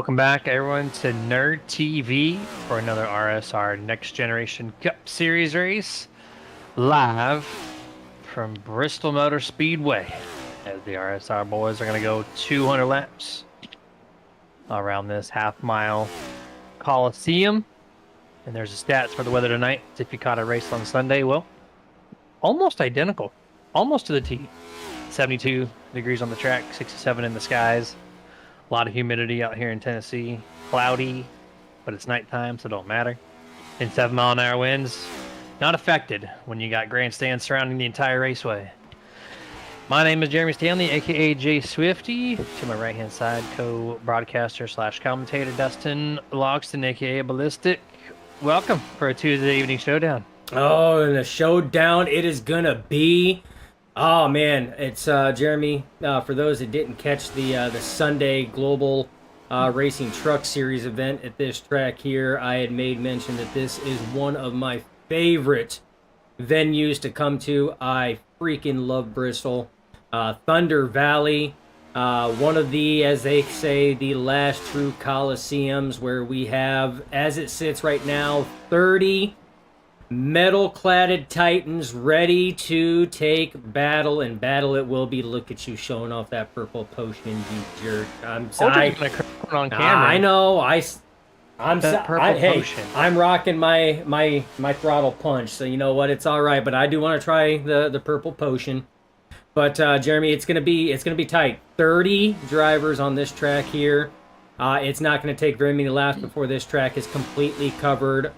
Welcome back, everyone, to Nerd TV for another RSR Next Generation Cup Series race, live from Bristol Motor Speedway, as the RSR boys are going to go 200 laps around this half-mile Coliseum. And there's the stats for the weather tonight. If you caught a race on Sunday, well, almost identical, almost to the T. 72 degrees on the track, 67 in the skies. A lot of humidity out here in Tennessee. Cloudy, but it's nighttime, so it don't matter. And 7-mile-an-hour winds, not affected when you got grandstands surrounding the entire raceway. My name is Jeremy Stanley, a.k.a. Jay Swifty. To my right-hand side, co-broadcaster / commentator Dustin Logston, a.k.a. Ballistic. Welcome for a Tuesday evening showdown. Oh, and a showdown it is gonna be. Oh man, it's Jeremy. For those that didn't catch the Sunday Global Racing Truck Series event at this track here, I had made mention that this is one of my favorite venues to come to. I freaking love Bristol. Thunder Valley, one of the, as they say, the last true Coliseums, where we have, as it sits right now, 30 metal-cladded Titans ready to take battle, and battle it will be. Look at you showing off that purple potion, you jerk. I'm sorry. On camera. I know. Potion. I'm rocking my throttle punch, so you know what? It's all right. But I do want to try the purple potion. But Jeremy, it's gonna be tight. 30 drivers on this track here. It's not going to take very many laps before this track is completely covered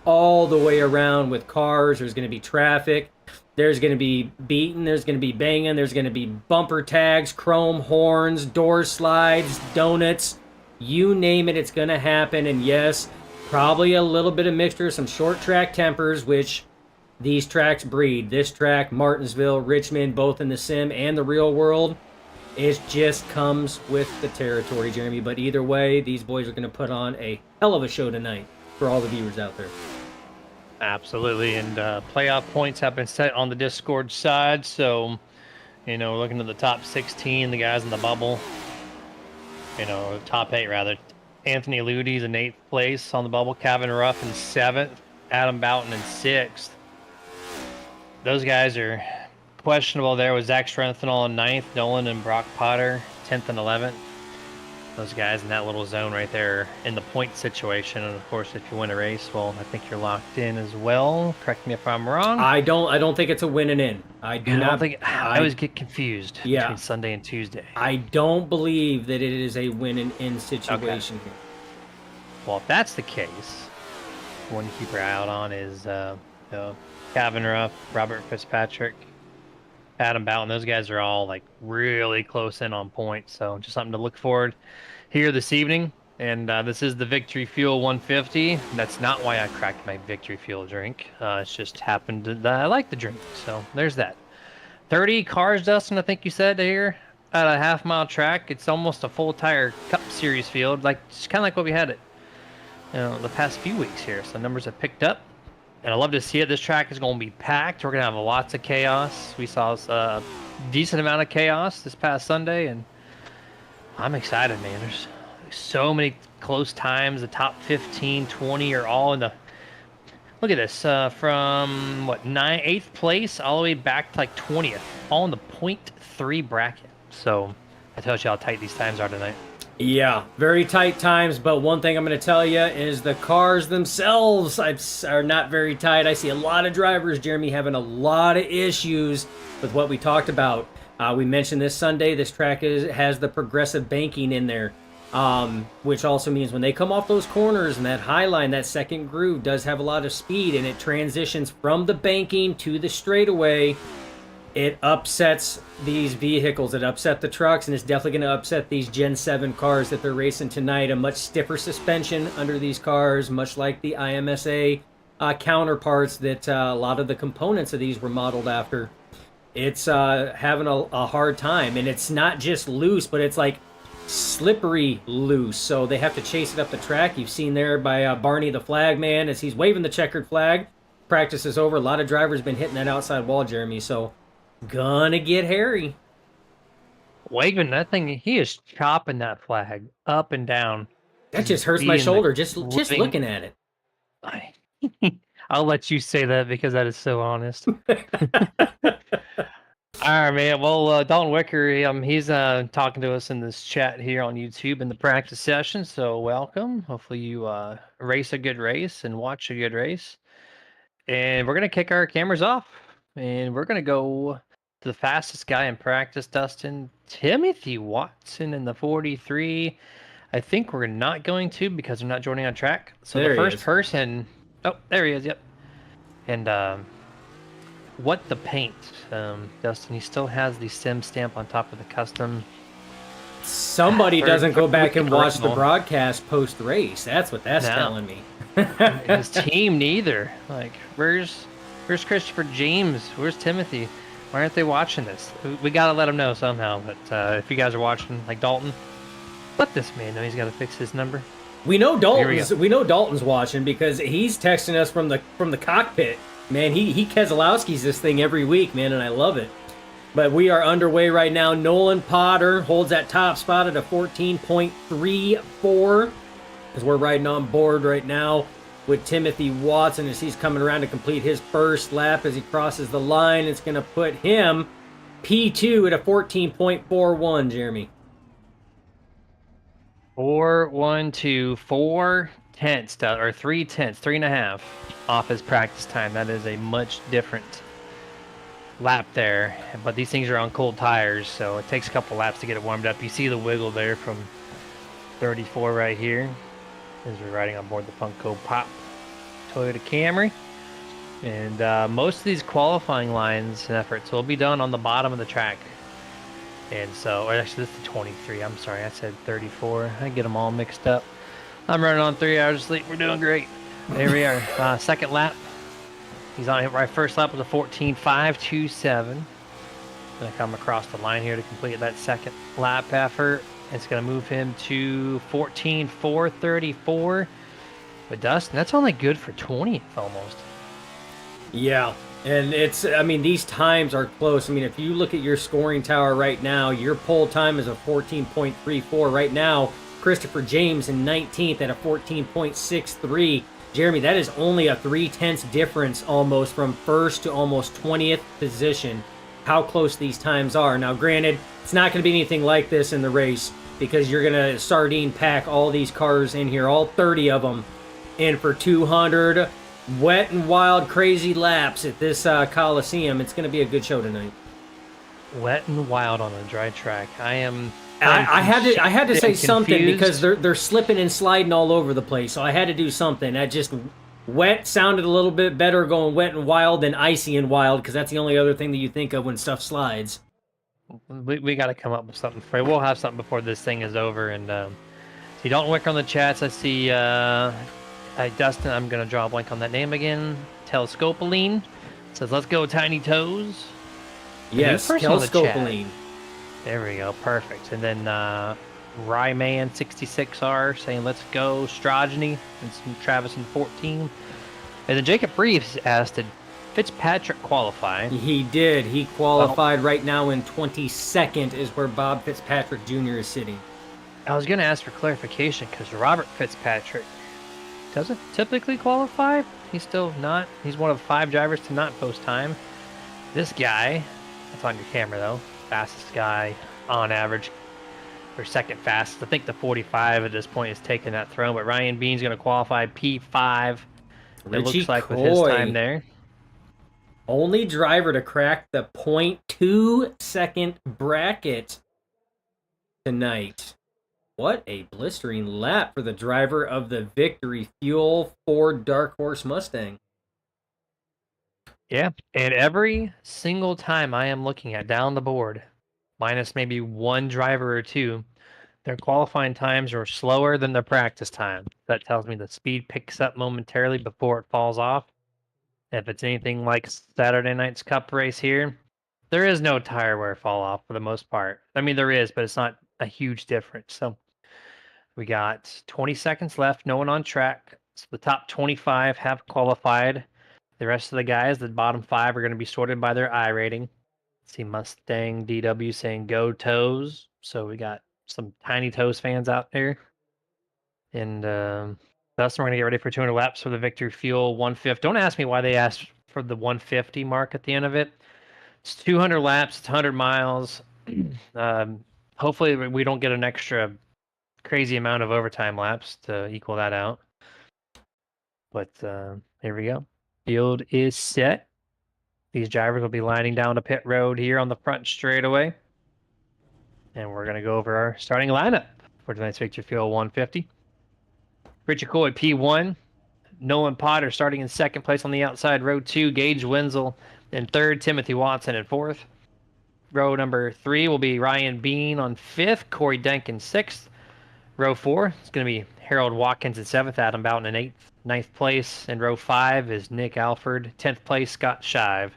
all the way around with cars. There's going to be traffic. There's going to be beating. There's going to be banging. There's going to be bumper tags, chrome horns, door slides, donuts. You name it, it's going to happen. And yes, probably a little bit of mixture, some short track tempers, which these tracks breed. This track, Martinsville, Richmond, both in the sim and the real world, it just comes with the territory, Jeremy. But either way, these boys are going to put on a hell of a show tonight for all the viewers out there. Absolutely, and playoff points have been set on the Discord side, so, looking at the top 16, the guys in the bubble, top 8 rather. Anthony Ludy's in 8th place on the bubble, Kevin Ruff in 7th, Adam Boughton in 6th. Those guys are questionable there with Zach Strenthal in 9th, Nolan and Brock Potter 10th and 11th. Those guys in that little zone right there in the point situation. And of course, if you win a race, well, I think you're locked in as well. Correct me if I'm wrong. I don't think it's a win and in. I always get confused between Sunday and Tuesday. I don't believe that it is a win and in situation here. Well, if that's the case, one to keep your eye out on is Kevin Ruff, Robert Fitzpatrick, Adam Boughton. Those guys are all really close in on points, so just something to look forward here this evening. And this is the Victory Fuel 150. That's not why I cracked my Victory Fuel drink. It's just happened that I like the drink, so there's that. 30 cars, Dustin, I think you said here at a half-mile track. It's almost a full tire Cup Series field, just kind of like what we had it the past few weeks here. So numbers have picked up. And I love to see it. This track is going to be packed. We're going to have lots of chaos. We saw a decent amount of chaos this past Sunday, and I'm excited, man. There's so many close times. The top 15, 20 are all in the... Look at this. From, 8th place all the way back to 20th. All in the 0.3 bracket. So that tells you how tight these times are tonight. Yeah, very tight times, but one thing I'm going to tell you is the cars themselves are not very tight. I see a lot of drivers, Jeremy, having a lot of issues with what we talked about. We mentioned this Sunday, this track has the progressive banking in there, which also means when they come off those corners and that high line, that second groove does have a lot of speed, and it transitions from the banking to the straightaway. It upsets these vehicles. It upset the trucks, and it's definitely going to upset these Gen 7 cars that they're racing tonight. A much stiffer suspension under these cars, much like the IMSA counterparts that a lot of the components of these were modeled after. It's having a hard time, and it's not just loose, but it's slippery loose, so they have to chase it up the track. You've seen there by Barney the flag man as he's waving the checkered flag. Practice is over. A lot of drivers been hitting that outside wall, Jeremy, so gonna get hairy. Wagon, that thing, he is chopping that flag up and down. That just hurts my Being the shoulder just living, looking at it. I, I'll let you say that because that is so honest. All right, man. Well, Dalton Wicker, he's talking to us in this chat here on YouTube in the practice session. So welcome. Hopefully you race a good race and watch a good race. And we're gonna kick our cameras off, and we're gonna go to the fastest guy in practice, Dustin, Timothy Watson in the 43. I think we're not going to because they're not joining on track. So the There he first is. person, oh, there he is. Yep. And what the paint, Dustin? He still has the sim stamp on top of the custom. Somebody doesn't go back and watch the original. broadcast post race. That's what that's No. telling me. His team neither. Like, where's Christopher James? Where's Timothy? Why aren't they watching this? We gotta let them know somehow. But if you guys are watching, like Dalton, let this man know he's got to fix his number. We know Dalton's. Here We know Dalton's watching because he's texting us from the cockpit. Man, he Keselowski's this thing every week, man, and I love it. But we are underway right now. Nolan Potter holds that top spot at a 14.34 as we're riding on board right now with Timothy Watson as he's coming around to complete his first lap as he crosses the line. It's going to put him P2 at a 14.41, Jeremy. 4.12, 4 tenths, or 3 tenths, 3.5 off his practice time. That is a much different lap there. But these things are on cold tires, so it takes a couple laps to get it warmed up. You see the wiggle there from 34 right here as we're riding on board the Funko Pop Toyota Camry. And most of these qualifying lines and efforts will be done on the bottom of the track. And so, or actually, this is 23. I'm sorry, I said 34. I get them all mixed up. I'm running on 3 hours of sleep. We're doing great. There we are. Second lap. He's on right first lap with a 14.527. Gonna come across the line here to complete that second lap effort. It's gonna move him to 14.434. But Dustin, that's only good for 20th almost. Yeah. And I mean, these times are close. I mean, if you look at your scoring tower right now, your pole time is a 14.34. Right now, Christopher James in 19th at a 14.63. Jeremy, that is only a 3/10 difference almost from first to almost 20th position. How close these times are. Now, granted, it's not going to be anything like this in the race because you're going to sardine pack all these cars in here, all 30 of them, in for 200 wet and wild, crazy laps at this Coliseum. It's going to be a good show tonight. Wet and wild on a dry track. I had to say something confused. because they're slipping and sliding all over the place. So I had to do something. That just wet sounded a little bit better going wet and wild than icy and wild because that's the only other thing that you think of when stuff slides. We got to come up with something for you. We'll have something before this thing is over. And see, Dalton Wicker on the chats. I see Dustin. I'm gonna draw a blank on that name again. Telescopoline says, "Let's go, Tiny Toes." Yes, Telescopoline. There we go, perfect. And then Ryman66R saying, "Let's go, Strogeny," and some Travis in 14. And then Jacob Reeves asked, "Did Fitzpatrick qualify?" He did. He qualified right now in 22nd is where Bob Fitzpatrick Jr. is sitting. I was gonna ask for clarification because Robert Fitzpatrick doesn't typically qualify. He's still not. He's one of 5 drivers to not post time. This guy, that's on your camera though, fastest guy on average, or second fastest. I think the 45 at this point is taking that throne, but Ryan Bean's going to qualify P5. It looks like with his time there. Only driver to crack the 0.2 second bracket tonight. What a blistering lap for the driver of the Victory Fuel Ford Dark Horse Mustang. Yeah, and every single time I am looking at down the board, minus maybe one driver or two, their qualifying times are slower than their practice time. That tells me the speed picks up momentarily before it falls off. If it's anything like Saturday night's Cup race here, there is no tire wear fall off for the most part. I mean, there is, but it's not a huge difference. So we got 20 seconds left, no one on track. So the top 25 have qualified. The rest of the guys, the bottom 5, are going to be sorted by their I rating. See Mustang DW saying go Toes. So we got some Tiny Toes fans out there. And thus, we're going to get ready for 200 laps for the Victory Fuel 150. Don't ask me why they asked for the 150 mark at the end of it. It's 200 laps, it's 100 miles. Hopefully, we don't get an extra crazy amount of overtime laps to equal that out. But here we go. Field is set. These drivers will be lining down the pit road here on the front straightaway. And we're going to go over our starting lineup for tonight's Victory Fuel 150. Richard Coy, P1. Nolan Potter starting in second place on the outside. Row 2, Gage Wenzel in third. Timothy Watson in fourth. Row number 3 will be Ryan Bean on fifth. Corey Denk in sixth. Row 4 is going to be Harold Watkins in seventh. Adam Boughton in eighth. Ninth place. And row 5 is Nick Alford. 10th place, Scott Shive.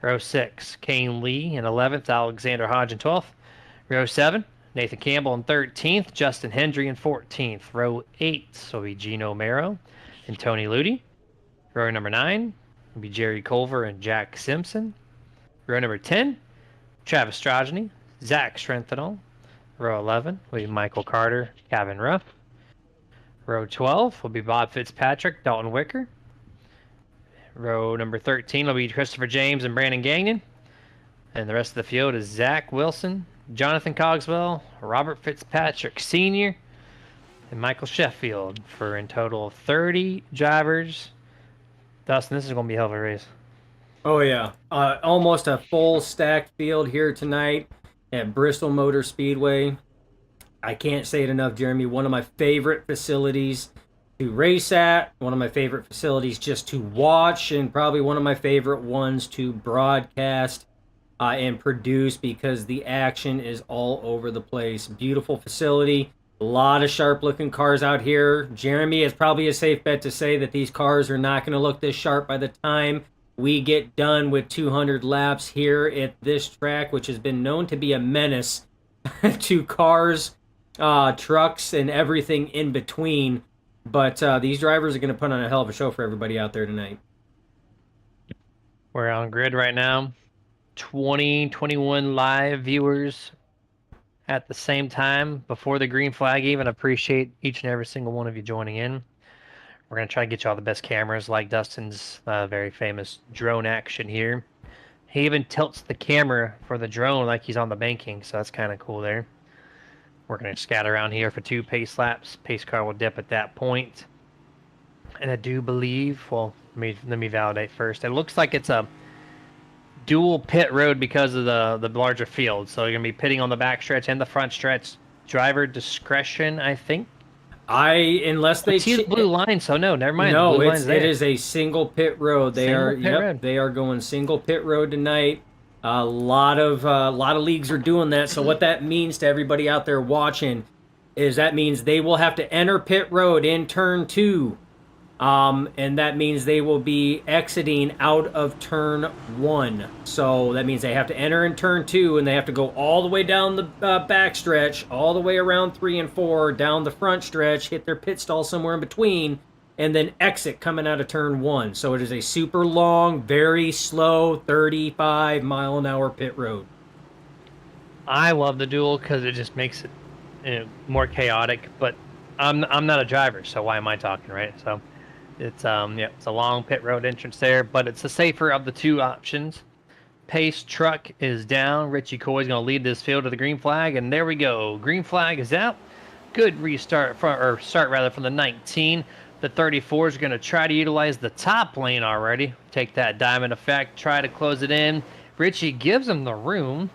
Row 6, Kane Lee in 11th. Alexander Hodge in 12th. Row 7, Nathan Campbell in 13th. Justin Hendry in 14th. Row 8 will be Gino Mero and Tony Ludi. Row number 9 will be Jerry Culver and Jack Simpson. Row number 10, Travis Strogeny, Zach Strenthal. Row 11 will be Michael Carter, Kevin Ruff. Row 12 will be Bob Fitzpatrick, Dalton Wicker. Row number 13 will be Christopher James and Brandon Gagnon. And the rest of the field is Zach Wilson, Jonathan Cogswell, Robert Fitzpatrick Sr., and Michael Sheffield for in total 30 drivers. Dustin, this is going to be a hell of a race. Oh, yeah. Almost a full stacked field here tonight at Bristol Motor Speedway. I can't say it enough, Jeremy. One of my favorite facilities to race at, one of my favorite facilities just to watch, and probably one of my favorite ones to broadcast and produce because the action is all over the place. Beautiful facility. A lot of sharp-looking cars out here. Jeremy, it's probably a safe bet to say that these cars are not going to look this sharp by the time we get done with 200 laps here at this track, which has been known to be a menace to cars, trucks, and everything in between. But these drivers are going to put on a hell of a show for everybody out there tonight. We're on grid right now. 21 live viewers at the same time before the green flag even. Appreciate each and every single one of you joining in. We're going to try to get you all the best cameras like Dustin's very famous drone action here. He even tilts the camera for the drone like he's on the banking, so that's kind of cool there. We're going to scatter around here for 2 pace laps. Pace car will dip at that point. And I do believe, well, let me validate first. It looks like it's a dual pit road because of the larger field. So you're going to be pitting on the back stretch and the front stretch. Driver discretion, I think. Unless they see the blue line, so no, never mind. No, it is a single pit road. They road. They are going single pit road tonight. A lot of leagues are doing that. So what that means to everybody out there watching is that means they will have to enter pit road in turn 2. And that means they will be exiting out of turn 1. So that means they have to enter in turn 2, and they have to go all the way down the back stretch, all the way around 3 and 4, down the front stretch, hit their pit stall somewhere in between, and then exit coming out of turn 1. So it is a super long, very slow, 35-mile-an-hour pit road. I love the duel because it just makes it more chaotic, but I'm not a driver, so why am I talking, right? So it's it's a long pit road entrance there, but it's the safer of the 2 options. Pace truck is down. Richie Coy's going to lead this field to the green flag, and there we go. Green flag is out. Good restart start from the 19. The 34s are going to try to utilize the top lane already. Take that diamond effect, try to close it in. Richie gives him the room,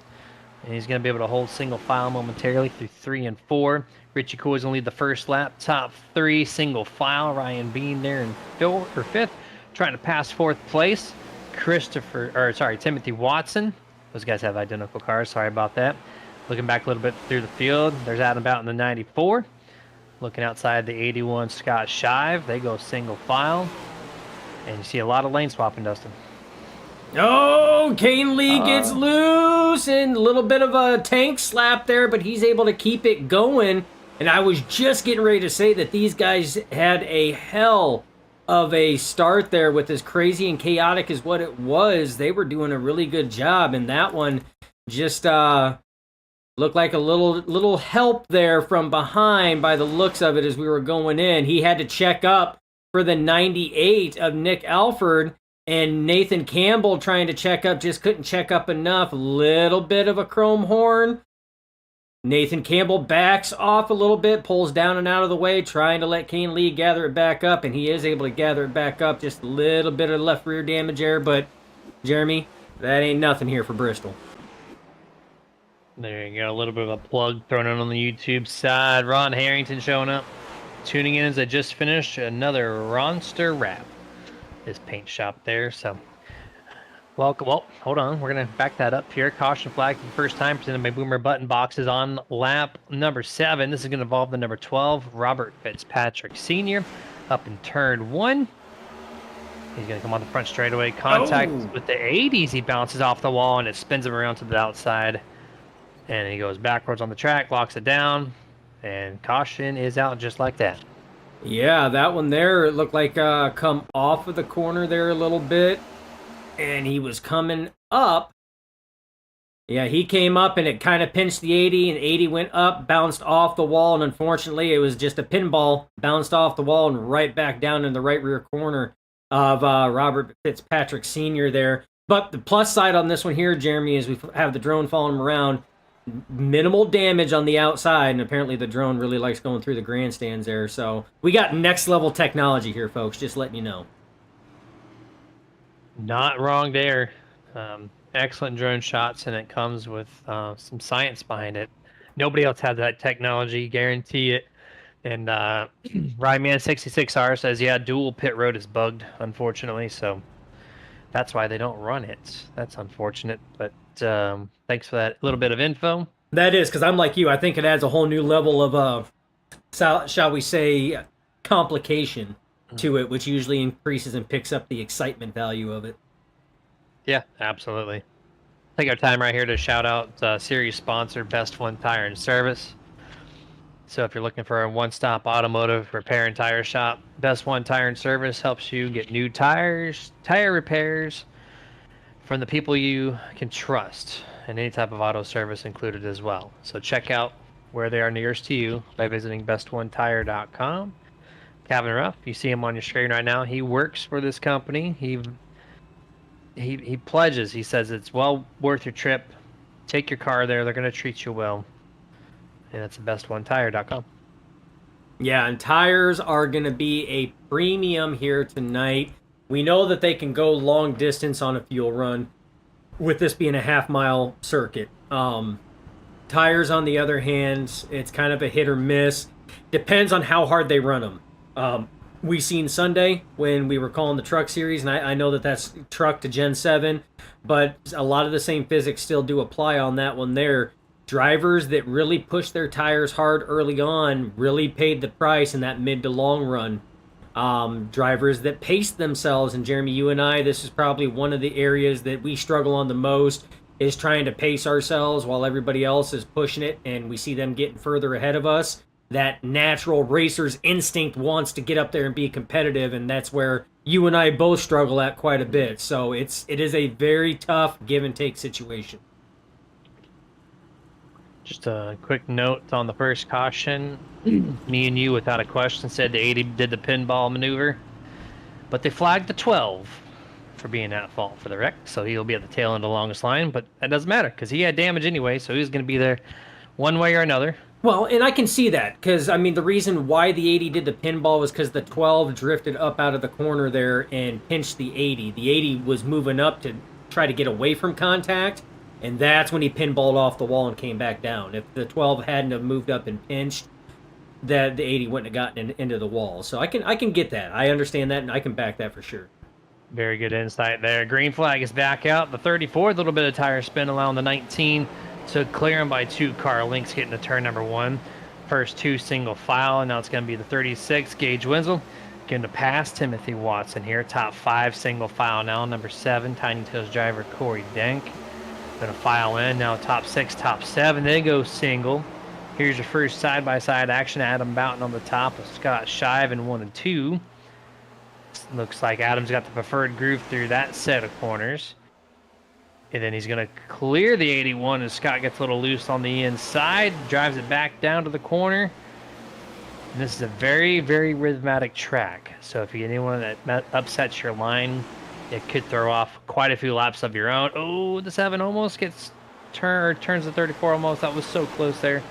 and he's going to be able to hold single file momentarily through 3 and 4. Richie Coy's going to lead the first lap. Top 3, single file. Ryan Bean there in 5th. Trying to pass 4th place. Timothy Watson. Those guys have identical cars. Sorry about that. Looking back a little bit through the field. There's Adam Boughton in the 94. Looking outside the 81, Scott Shive. They go single file. And you see a lot of lane swapping, Dustin. Oh, Kane Lee gets loose and a little bit of a tank slap there, but he's able to keep it going. And I was just getting ready to say that these guys had a hell of a start there with as crazy and chaotic as what it was. They were doing a really good job, and that one just Looked like a little help there from behind by the looks of it as we were going in. He had to check up for the 98 of Nick Alford, and Nathan Campbell trying to check up, just couldn't check up enough. Little bit of a chrome horn. Nathan Campbell backs off a little bit, pulls down and out of the way, trying to let Kane Lee gather it back up, and he is able to gather it back up. Just a little bit of left rear damage there, but Jeremy, that ain't nothing here for Bristol. There you go, a little bit of a plug thrown in on the YouTube side. Ron Harrington showing up. Tuning in as I just finished another Ronster wrap. His paint shop there, so welcome. Well, hold on, we're gonna back that up here. Caution flag for the first time presented by Boomer Button Boxes on lap number 7. This is gonna involve the number 12, Robert Fitzpatrick Sr. up in turn 1. He's going to come on the front straightaway. Contact with the 80s. He bounces off the wall and it spins him around to the outside. And he goes backwards on the track, locks it down, and caution is out just like that. Yeah, that one there, it looked like come off of the corner there a little bit. And he was coming up. Yeah, he came up and it kind of pinched the 80, and 80 went up, bounced off the wall, and unfortunately it was just a pinball, bounced off the wall and right back down in the right rear corner of Robert Fitzpatrick Sr. there. But the plus side on this one here, Jeremy, is we have the drone following him around. Minimal damage on the outside, and apparently the drone really likes going through the grandstands there. So we got next level technology here, folks, just letting you know. Not wrong there. Excellent drone shots, and it comes with some science behind it. Nobody else had that technology, guarantee it. And Ryman66R says, yeah, dual pit road is bugged, unfortunately, so that's why they don't run it. That's unfortunate, but thanks for that little bit of info. That is, because I'm like you. I think it adds a whole new level of, shall we say, complication to it, which usually increases and picks up the excitement value of it. Yeah, absolutely. Take our time right here to shout out series sponsor, BestOne Tire and Service. So if you're looking for a one-stop automotive repair and tire shop, BestOne Tire and Service helps you get new tires, tire repairs from the people you can trust, and any type of auto service included as well. So check out where they are nearest to you by visiting bestonetire.com. Kevin Ruff, you see him on your screen right now. He works for this company. He pledges. He says it's well worth your trip. Take your car there. They're going to treat you well. And that's bestonetire.com. Yeah, and tires are going to be a premium here tonight. We know that they can go long distance on a fuel run, with this being a half-mile circuit. Tires, on the other hand, it's kind of a hit or miss. Depends on how hard they run them. We seen Sunday when we were calling the truck series, and I know that that's truck to Gen 7, but a lot of the same physics still do apply on that one there. Drivers that really pushed their tires hard early on really paid the price in that mid to long run. Drivers that paced themselves, and Jeremy, you and I, this is probably one of the areas that we struggle on the most, is trying to pace ourselves while everybody else is pushing it, and we see them getting further ahead of us. That natural racer's instinct wants to get up there and be competitive, and that's where you and I both struggle at quite a bit. So it is a very tough give and take situation. Just a quick note on the first caution. Me and you, without a question, said the 80 did the pinball maneuver, but they flagged the 12 for being at fault for the wreck, so he'll be at the tail end of the longest line, but that doesn't matter because he had damage anyway, so he's going to be there one way or another. Well, and I can see that, because, I mean, the reason why the 80 did the pinball was because the 12 drifted up out of the corner there and pinched the 80. The 80 was moving up to try to get away from contact, and that's when he pinballed off the wall and came back down. If the 12 hadn't have moved up and pinched, that the 80 wouldn't have gotten into the wall. So I can get that. I understand that, and I can back that for sure. Very good insight there. Green flag is back out. The 34, a little bit of tire spin allowing the 19 to clear him by 2 car lengths, getting to turn number 1. First 2 single file, and now it's going to be the 36, Gage Wenzel. Going to pass Timothy Watson here. Top 5 single file now. Number 7, Tiny Toes driver Corey Denk. Going to file in. Now top 6, top 7. They go single. Here's your first side-by-side action. Adam Boughton on the top with Scott Shive in 1 and 2. Looks like Adam's got the preferred groove through that set of corners. And then he's going to clear the 81 as Scott gets a little loose on the inside, drives it back down to the corner. And this is a very, very rhythmic track. So if you get anyone that upsets your line, it could throw off quite a few laps of your own. Oh, the 7 almost gets turns the 34 almost. That was so close there.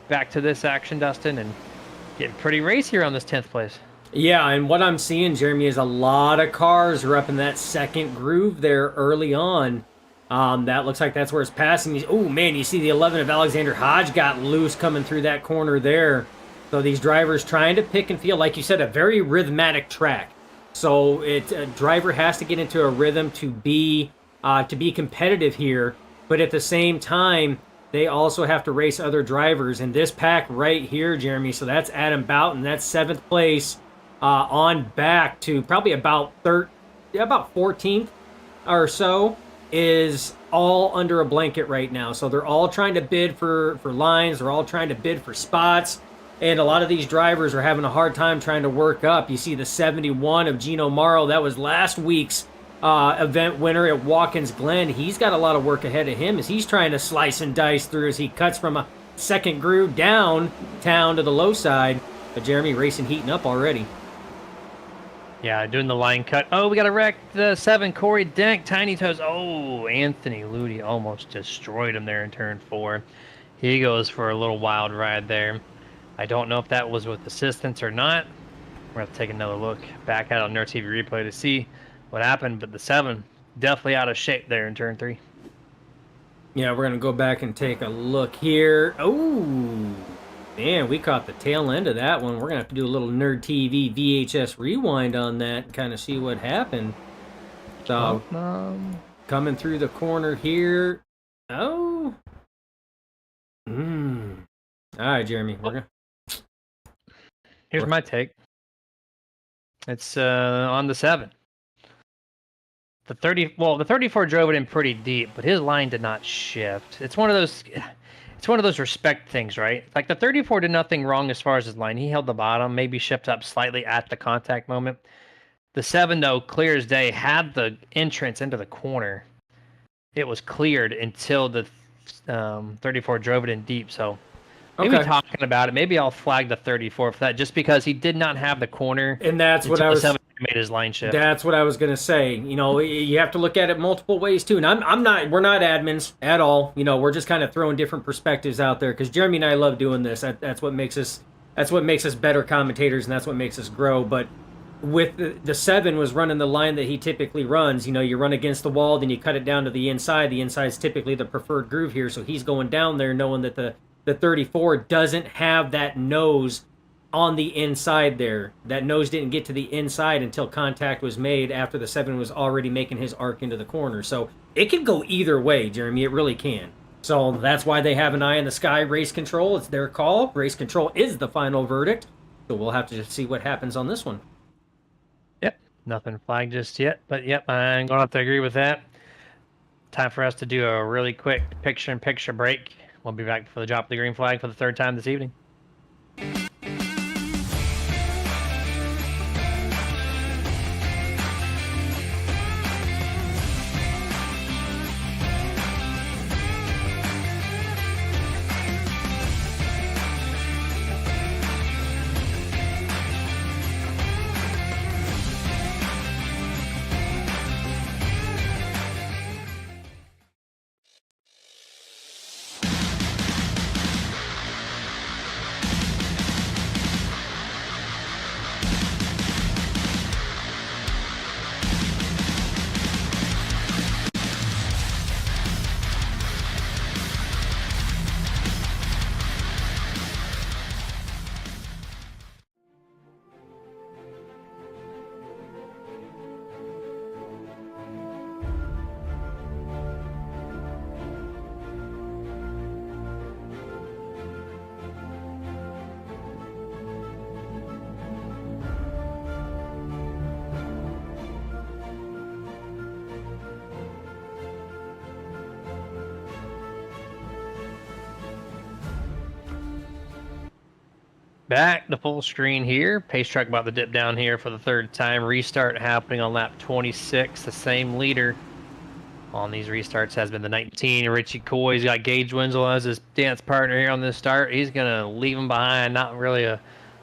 Back to this action, Dustin, and getting pretty racy here on this 10th place. Yeah, and what I'm seeing, Jeremy, is a lot of cars are up in that second groove there early on. That looks like that's where it's passing. Oh, man, you see the 11 of Alexander Hodge got loose coming through that corner there. So these drivers trying to pick and feel, like you said, a very rhythmic track. So a driver has to get into a rhythm to be competitive here. But at the same time, they also have to race other drivers. And this pack right here, Jeremy, so that's Adam Boughton. That's 7th place on back to probably about 14th or so, is all under a blanket right now. So they're all trying to bid for lines. They're all trying to bid for spots. And a lot of these drivers are having a hard time trying to work up. You see the 71 of Gino Morrow. That was last week's event winner at Watkins Glen. He's got a lot of work ahead of him as he's trying to slice and dice through as he cuts from a second groove downtown to the low side. But Jeremy racing heating up already. Yeah, doing the line cut. Oh, we got to wreck the 7. Corey Denk, Tiny Toes. Oh, Anthony Ludi almost destroyed him there in turn 4. He goes for a little wild ride there. I don't know if that was with assistance or not. We're going to take another look back at it on Nerd TV replay to see what happened. But the 7 definitely out of shape there in turn 3. Yeah, we're going to go back and take a look here. Oh, man, we caught the tail end of that one. We're going to have to do a little Nerd TV VHS rewind on that and kind of see what happened. So, coming through the corner here. Oh. All right, Jeremy, we're going to... Here's my take. It's on the 7. The 34 drove it in pretty deep, but his line did not shift. It's one of those respect things, right? Like the 34 did nothing wrong as far as his line. He held the bottom, maybe shifted up slightly at the contact moment. The 7, though, clear as day, had the entrance into the corner. It was cleared until the 34 drove it in deep, so... Maybe talking about it. Maybe I'll flag the 34 for that, just because he did not have the corner. And that's what I was. Made his line shift. That's what I was gonna say. You know, you have to look at it multiple ways too. And I'm not. We're not admins at all. You know, we're just kind of throwing different perspectives out there because Jeremy and I love doing this. That's what makes us. That's what makes us better commentators, and that's what makes us grow. But with the 7 was running the line that he typically runs. You know, you run against the wall, then you cut it down to the inside. The inside is typically the preferred groove here, so he's going down there knowing that the 34 doesn't have that nose on the inside there. That nose didn't get to the inside until contact was made after the 7 was already making his arc into the corner. So it can go either way, Jeremy. It really can. So that's why they have an eye in the sky race control. It's their call. Race control is the final verdict. So we'll have to just see what happens on this one. Yep. Nothing flagged just yet. But yep, I'm going to have to agree with that. Time for us to do a really quick picture-in-picture break. We'll be back for the drop of the green flag for the 3rd time this evening. Back to full screen here. Pace truck about to dip down here for the 3rd time. Restart happening on lap 26. The same leader on these restarts has been the 19. Richie Coy. He's got Gage Winslow as his dance partner here on this start. He's going to leave him behind. Not really a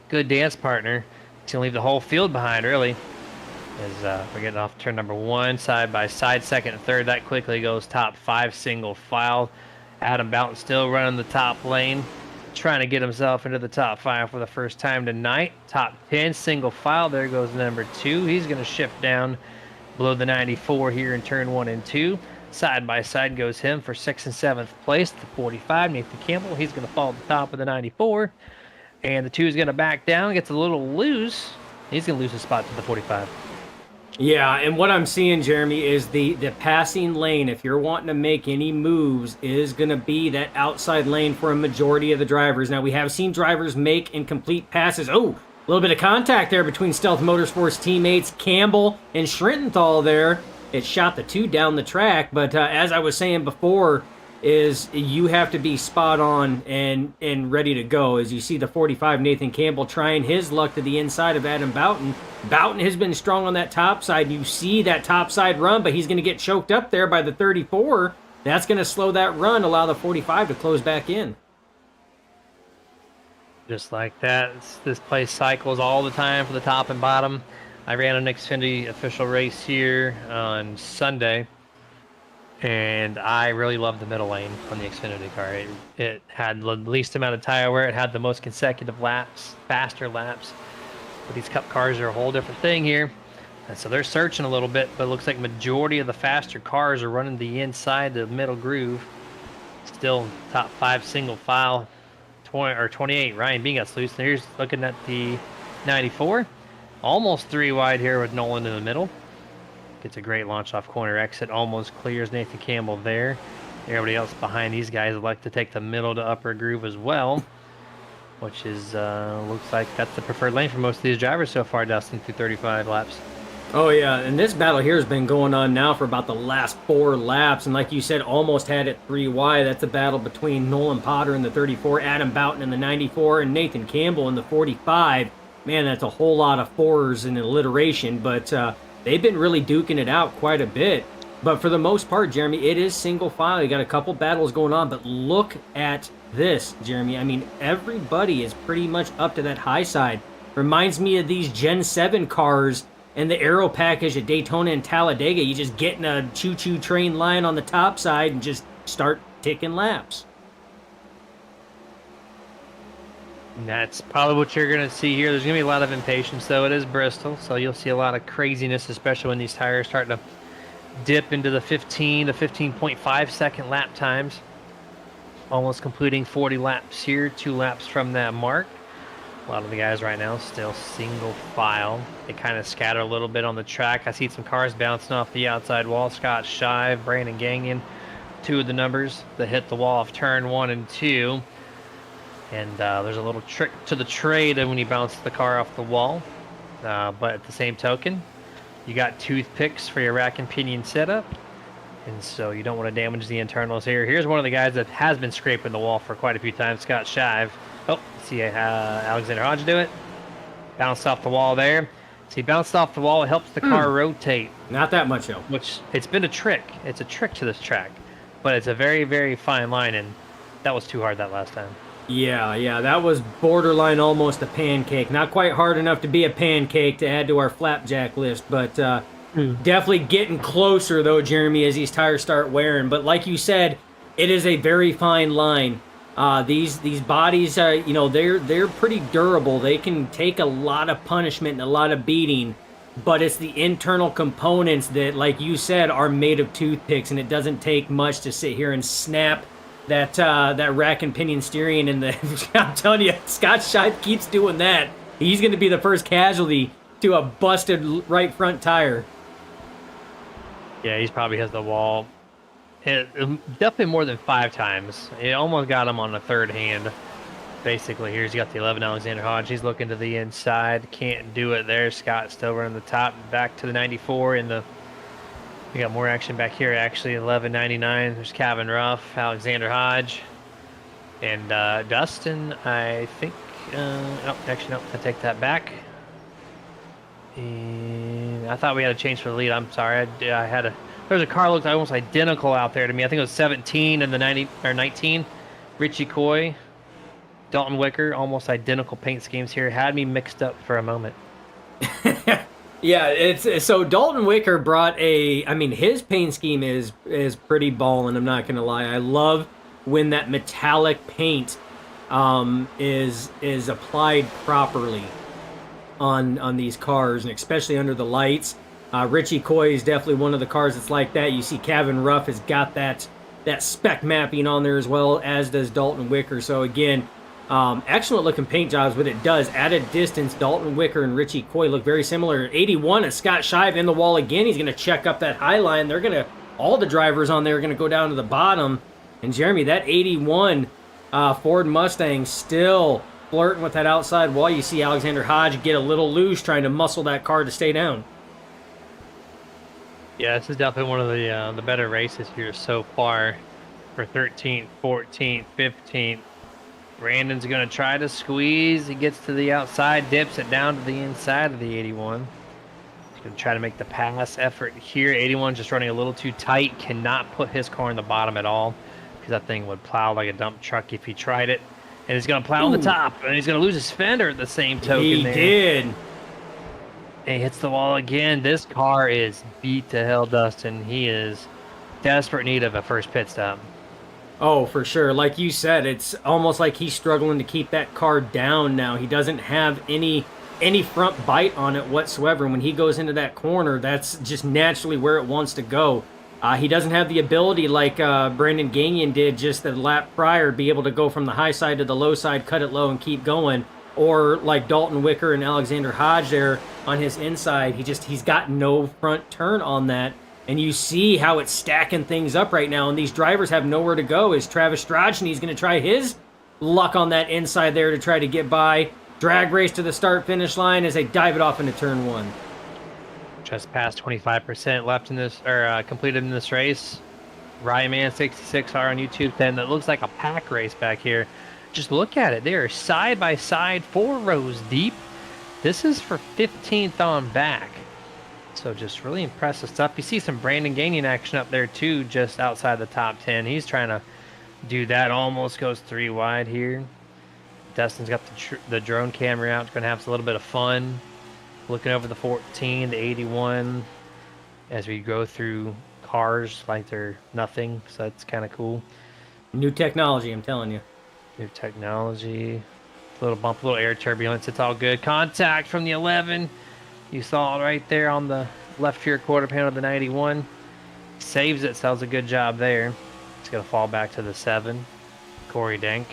good dance partner. He's going to leave the whole field behind, really. As we're getting off turn number 1, side by side, second and third. That quickly goes top 5 single file. Adam Boughton still running the top lane, trying to get himself into the top 5 for the first time tonight. Top 10 single file. There goes number 2. He's going to shift down below the 94 here in turn 1 and 2. Side by side goes him for 6th and 7th place. The 45, Nathan Campbell. He's going to fall at the top of the 94. And the 2 is going to back down. Gets a little loose. He's going to lose his spot to the 45. Yeah, and what I'm seeing, Jeremy, is the passing lane, if you're wanting to make any moves, is going to be that outside lane for a majority of the drivers. Now, we have seen drivers make incomplete passes. Oh, a little bit of contact there between Stealth Motorsports teammates Campbell and Schrintenthal there. It shot the 2 down the track, but as I was saying before, is you have to be spot on and ready to go. As you see the 45, Nathan Campbell trying his luck to the inside of Adam Boughton. Boughton has been strong on that top side. You see that top side run, but he's going to get choked up there by the 34. That's going to slow that run, allow the 45 to close back in. Just like that, this place cycles all the time for the top and bottom. I ran an Xfinity official race here on Sunday, and I really loved the middle lane on the Xfinity car. It had the least amount of tire wear. It had the most consecutive laps, faster laps. But these Cup cars are a whole different thing here. And so they're searching a little bit, but it looks like majority of the faster cars are running the inside, the middle groove. Still top 5 single file, 20 or 28. Ryan B gets loose. Here's looking at the 94. Almost 3 wide here with Nolan in the middle. Gets a great launch off corner exit. Almost clears Nathan Campbell there. Everybody else behind these guys would like to take the middle to upper groove as well, which is looks like that's the preferred lane for most of these drivers so far, Dustin, through 35 laps. Oh yeah, and this battle here has been going on now for about the last 4 laps, and like you said, almost had it 3 wide. That's a battle between Nolan Potter in the 34, Adam Boughton in the 94, and Nathan Campbell in the 45. Man, that's a whole lot of 4s in alliteration, but they've been really duking it out quite a bit. But for the most part, Jeremy, it is single file. You got a couple battles going on, but look at this, Jeremy. I mean, everybody is pretty much up to that high side. Reminds me of these Gen 7 cars and the aero package at Daytona and Talladega. You just get in a choo-choo train line on the top side and just start ticking laps. And that's probably what you're going to see here. There's going to be a lot of impatience, though. It is Bristol, so you'll see a lot of craziness, especially when these tires start to dip into the 15 to 15.5 second lap times. Almost completing 40 laps here, 2 laps from that mark. A lot of the guys right now still single file. They kind of scatter a little bit on the track. I see some cars bouncing off the outside wall. Scott Shive, Brandon Gagnon, 2 of the numbers that hit the wall of turn 1 and 2. And there's a little trick to the trade when you bounce the car off the wall. But at the same token, you got toothpicks for your rack and pinion setup. And so you don't want to damage the internals here. Here's one of the guys that has been scraping the wall for quite a few times, Scott Shive. Oh, see Alexander Hodge do it. Bounced off the wall there. See, bounced off the wall. It helps the car rotate. Not that much, though. Which, it's been a trick. It's a trick to this track. But it's a very, very fine line, and that was too hard that last time. Yeah, that was borderline almost a pancake. Not quite hard enough to be a pancake to add to our flapjack list, but definitely getting closer, though, Jeremy, as these tires start wearing. But like you said, it is a very fine line. These bodies, they're pretty durable. They can take a lot of punishment and a lot of beating, but it's the internal components that, like you said, are made of toothpicks, and it doesn't take much to sit here and snap that rack and pinion steering. And I'm telling you, Scott Shive keeps doing that. He's going to be the first casualty to a busted right front tire. Yeah, he probably has the wall. Definitely more than 5 times. It almost got him on the third hand. Basically, here's got the 11 Alexander Hodge. He's looking to the inside. Can't do it there. Scott still running the top. Back to the 94 in the... We got more action back here, actually. 11.99. There's Kevin Ruff, Alexander Hodge, and Dustin, I think. Actually, no, I take that back. And I thought we had a change for the lead. I'm sorry. I had a There's a car looked almost identical out there to me. I think it was 17 and the 90 or 19. Richie Coy, Dalton Wicker, almost identical paint schemes here. Had me mixed up for a moment. Yeah, it's so Dalton Wicker brought a. I mean, his paint scheme is pretty ballin'. I'm not gonna lie. I love when that metallic paint is applied properly on these cars, and especially under the lights. Richie Coy is definitely one of the cars that's like that. You see, Kevin Ruff has got that spec mapping on there as well, as does Dalton Wicker. So again, excellent looking paint jobs, but it does at a distance. Dalton Wicker and Richie Coy look very similar. 81 is Scott Shive in the wall again. He's going to check up that high line. They're going to all the drivers on there are going to go down to the bottom. And Jeremy, that 81 Ford Mustang still flirting with that outside wall. You see Alexander Hodge get a little loose trying to muscle that car to stay down. Yeah, this is definitely one of the better races here so far for 13th, 14th, 15th. Brandon's going to try to squeeze. He gets to the outside, dips it down to the inside of the 81. He's going to try to make the pass effort here. 81 just running a little too tight. Cannot put his car in the bottom at all because that thing would plow like a dump truck if he tried it. And he's going to plow on the top, and he's going to lose his fender at the same token. He did. And he hits the wall again. This car is beat to hell, Dustin. He is desperate need of a first pit stop. Oh, for sure. Like you said, it's almost like he's struggling to keep that car down now. He doesn't have any front bite on it whatsoever. When he goes into that corner, that's just naturally where it wants to go. He doesn't have the ability like Brandon Gagnon did just the lap prior, be able to go from the high side to the low side, cut it low, and keep going. Or like Dalton Wicker and Alexander Hodge there on his inside. He's got no front turn on that. And you see how it's stacking things up right now, and these drivers have nowhere to go. Is Travis Strachny's going to try his luck on that inside there to try to get by? Drag race to the start-finish line as they dive it off into turn one. Just past 25% left in this, or completed in this race. Ryman66R on YouTube 10. That looks like a pack race back here. Just look at it. They are side by side, 4 rows deep. This is for 15th on back. So just really impressive stuff. You see some Brandon Gagnon action up there too, just outside the top 10. He's trying to do that. Almost goes 3 wide here. Dustin's got the drone camera out. Going to have a little bit of fun. Looking over the 14, the 81, as we go through cars like they're nothing. So that's kind of cool. New technology, I'm telling you. New technology. Little bump, little air turbulence. It's all good. Contact from the 11. You saw it right there on the left rear quarter panel of the 91. Saves it, so that was a good job there. It's going to fall back to the 7. Corey Denk,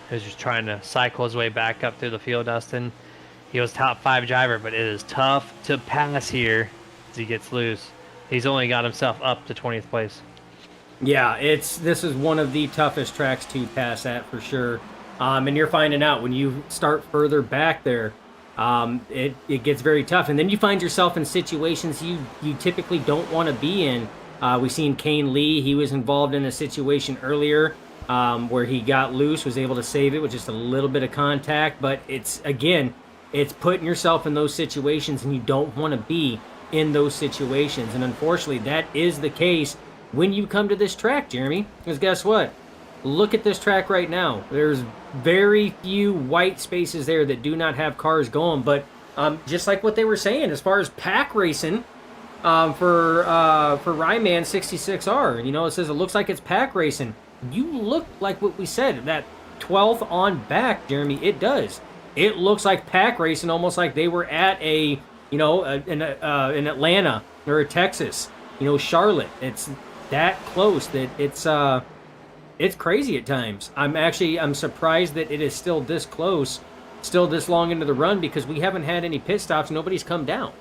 who's just trying to cycle his way back up through the field, Dustin. He was top 5 driver, but it is tough to pass here as he gets loose. He's only got himself up to 20th place. Yeah, this is one of the toughest tracks to pass at for sure. And you're finding out when you start further back there, it gets very tough. And then you find yourself in situations you typically don't want to be in. We've seen Kane Lee. He was involved in a situation earlier where he got loose, was able to save it with just a little bit of contact. But it's putting yourself in those situations, and you don't want to be in those situations. And unfortunately, that is the case when you come to this track, Jeremy. Because guess what? Look at this track right now. There's very few white spaces there that do not have cars going. But just like what they were saying, as far as pack racing for Ryman 66R, it says it looks like it's pack racing. You look like what we said, that 12th on back, Jeremy. It does. It looks like pack racing, almost like they were at in Atlanta or a Texas, Charlotte. It's that close that it's crazy at times. I'm surprised that it is still this close, still this long into the run, because we haven't had any pit stops. Nobody's come down.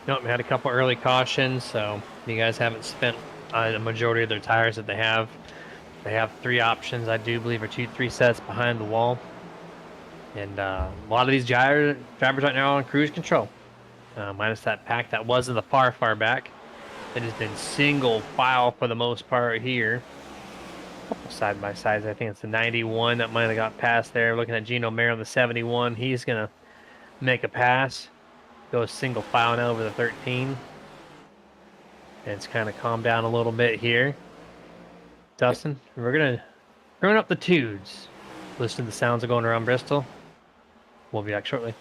Nope, we had a couple early cautions, so you guys haven't spent the majority of their tires that they have. They have 3 options, I do believe, or 3 sets behind the wall. And a lot of these drivers right now are on cruise control. Minus that pack that was in the far, far back. It has been single file for the most part here. A couple side-by-sides. I think it's the 91 that might have got past there. Looking at Gino Mayer on the 71. He's going to make a pass. Goes single file now over the 13. And it's kind of calmed down a little bit here. Dustin, we're going to turn up the tunes. Listen to the sounds of going around Bristol. We'll be back shortly.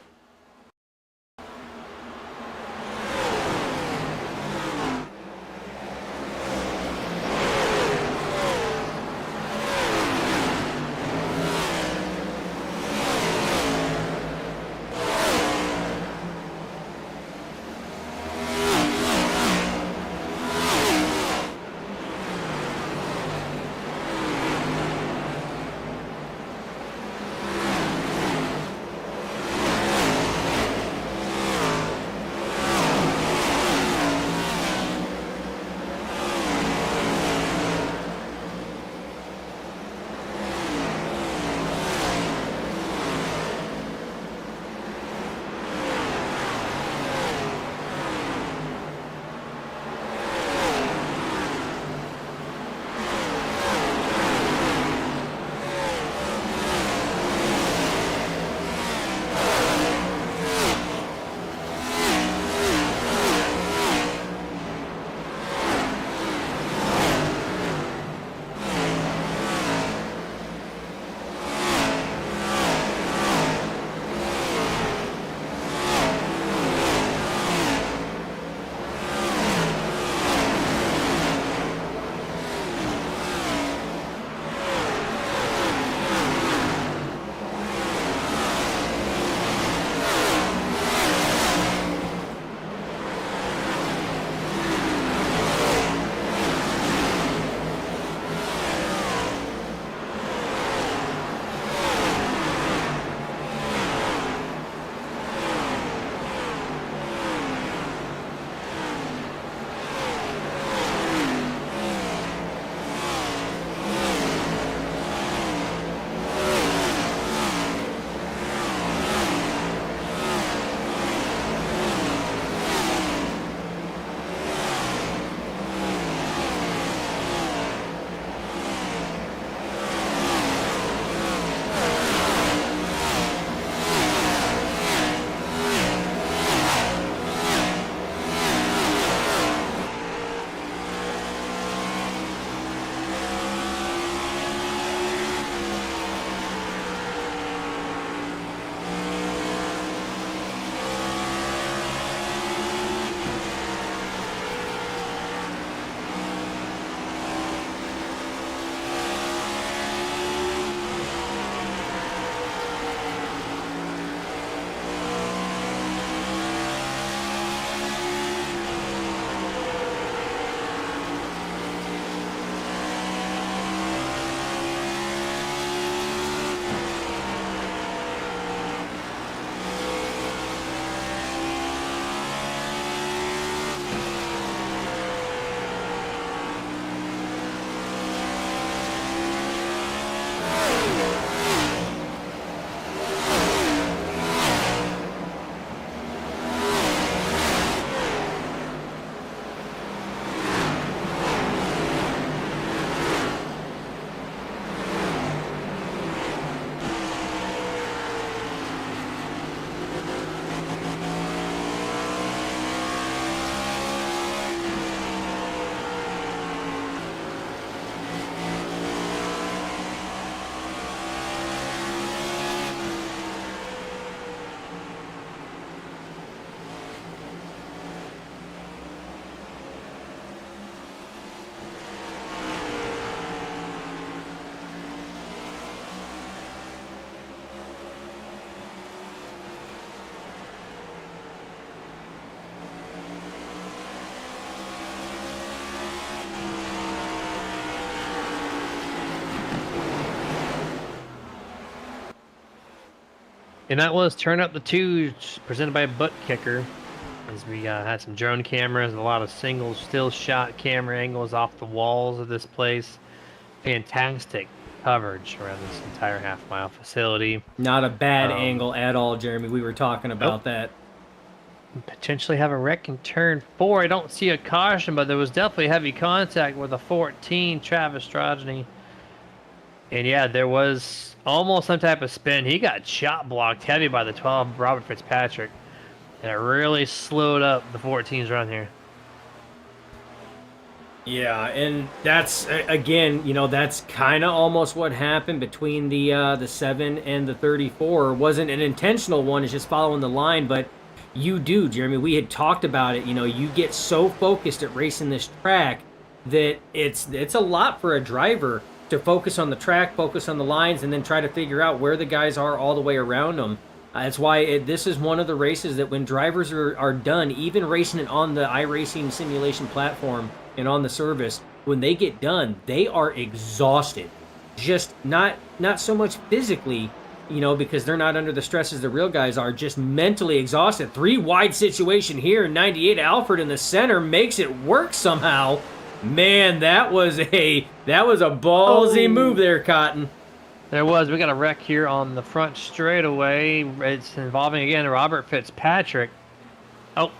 And that was Turn Up the Twos, presented by Butt Kicker. As we had some drone cameras, a lot of single still shot camera angles off the walls of this place. Fantastic coverage around this entire half-mile facility. Not a bad angle at all, Jeremy. We were talking about that. Potentially have a wreck in turn 4. I don't see a caution, but there was definitely heavy contact with a 14 Travis Strojny. And yeah, there was almost some type of spin. He got shot blocked heavy by the 12 Robert Fitzpatrick. And it really slowed up the 14's run here. Yeah, and that's again, that's kind of almost what happened between the 7 and the 34. It wasn't an intentional one; it's just following the line. But you do, Jeremy. We had talked about it. You get so focused at racing this track that it's a lot for a driver to focus on the track, focus on the lines, and then try to figure out where the guys are all the way around them. That's why this is one of the races that when drivers are done, even racing it on the iRacing simulation platform and on the service, when they get done, they are exhausted. Just not so much physically, because they're not under the stresses the real guys are, just mentally exhausted. 3 wide situation here, 98 Alfred in the center makes it work somehow. Man, that was a ballsy move there, Cotton. There was. We got a wreck here on the front straightaway. It's involving, again, Robert Fitzpatrick. Oh,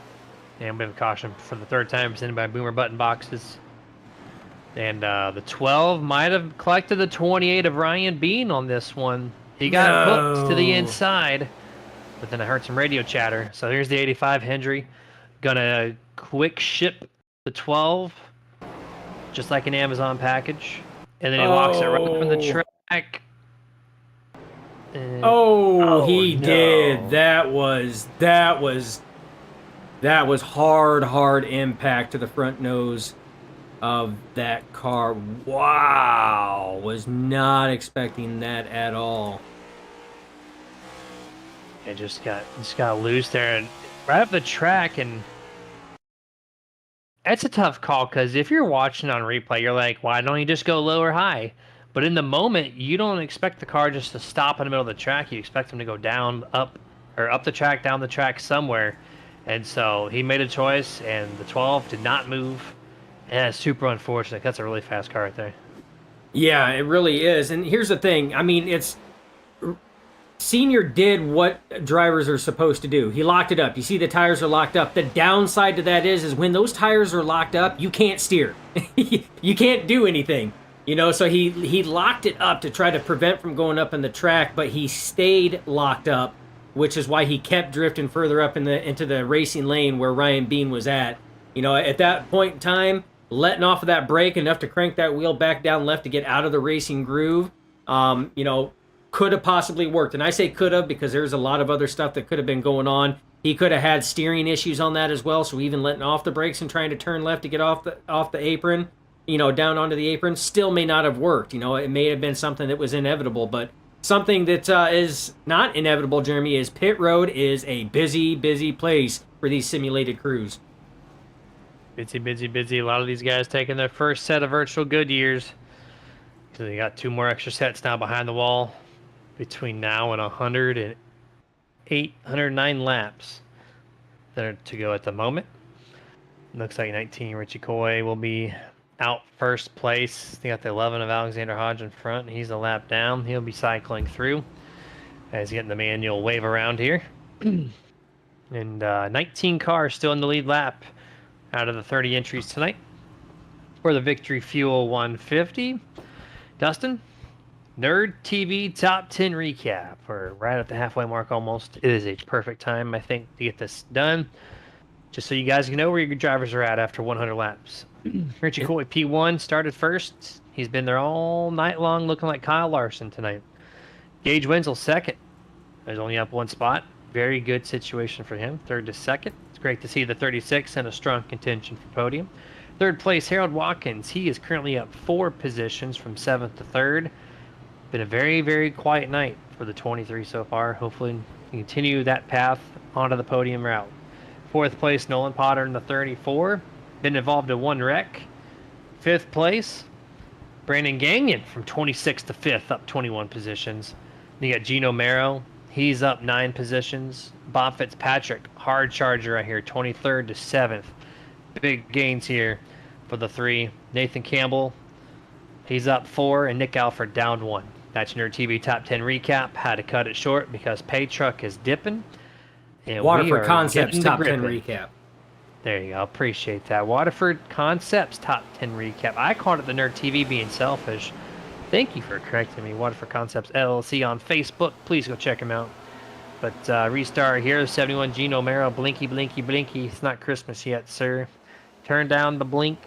and we have a caution for the 3rd time presented by Boomer Button Boxes. And the 12 might have collected the 28 of Ryan Bean on this one. He got hooked to the inside, but then I heard some radio chatter. So here's the 85 Hendry. Gonna quick ship the 12, just like an Amazon package. And then he walks it right from the track. He did. That was hard impact to the front nose of that car. Wow, was not expecting that at all. It just got loose there and right up the track, and it's a tough call because if you're watching on replay, you're like, why don't you just go low or high? But in the moment, you don't expect the car just to stop in the middle of the track. You expect him to go down, up the track, down the track somewhere. And so he made a choice, and the 12 did not move. And it's super unfortunate. That's a really fast car right there. Yeah, it really is. And here's the thing. I mean, Senior did what drivers are supposed to do. He locked it up. You see the tires are locked up. The downside to that is when those tires are locked up, you can't steer. You can't do anything. So he locked it up to try to prevent from going up in the track, but he stayed locked up, which is why he kept drifting further up into the racing lane where Ryan Bean was at. At that point in time, letting off of that brake enough to crank that wheel back down left to get out of the racing groove, could have possibly worked. And I say could have because there's a lot of other stuff that could have been going on. He could have had steering issues on that as well, so even letting off the brakes and trying to turn left to get off the apron, down onto the apron, still may not have worked. It may have been something that was inevitable, but something that is not inevitable, Jeremy, is pit road is a busy, busy place for these simulated crews. Busy, busy, busy. A lot of these guys taking their first set of virtual Goodyears. So they got 2 more extra sets now behind the wall between now and 109 laps that are to go at the moment. Looks like 19 Richie Coy will be out first place. They got the 11 of Alexander Hodge in front. He's a lap down. He'll be cycling through as getting the manual wave around here. And 19 cars still in the lead lap out of the 30 entries tonight for the Victory Fuel 150. Dustin, Nerd TV Top 10 Recap. We're right at the halfway mark almost. It is a perfect time, I think, to get this done. Just so you guys can know where your drivers are at after 100 laps. Richie Coy, P1, started first. He's been there all night long looking like Kyle Larson tonight. Gage Wenzel, second. He's only up 1 spot. Very good situation for him. 3rd to 2nd. It's great to see the 36 in a strong contention for podium. 3rd place, Harold Watkins. He is currently up 4 positions from 7th to 3rd. Been a very, very quiet night for the 23 so far. Hopefully continue that path onto the podium route. 4th place, Nolan Potter in the 34. Been involved in 1 wreck. 5th place, Brandon Gagnon from 26th to 5th, up 21 positions. Then you got Gino Mero. He's up 9 positions. Bob Fitzpatrick, hard charger right here, 23rd to 7th. Big gains here for the 3. Nathan Campbell, he's up 4, and Nick Alford down 1. That's Nerd TV Top 10 Recap. Had to cut it short because Pay Truck is dipping. And Waterford Concepts Top 10 Recap. There you go. Appreciate that. Waterford Concepts Top 10 Recap. I called it the Nerd TV being selfish. Thank you for correcting me. Waterford Concepts LLC on Facebook. Please go check them out. But restart here. 71 Gino Mero. Blinky, blinky, blinky. It's not Christmas yet, sir. Turn down the blink.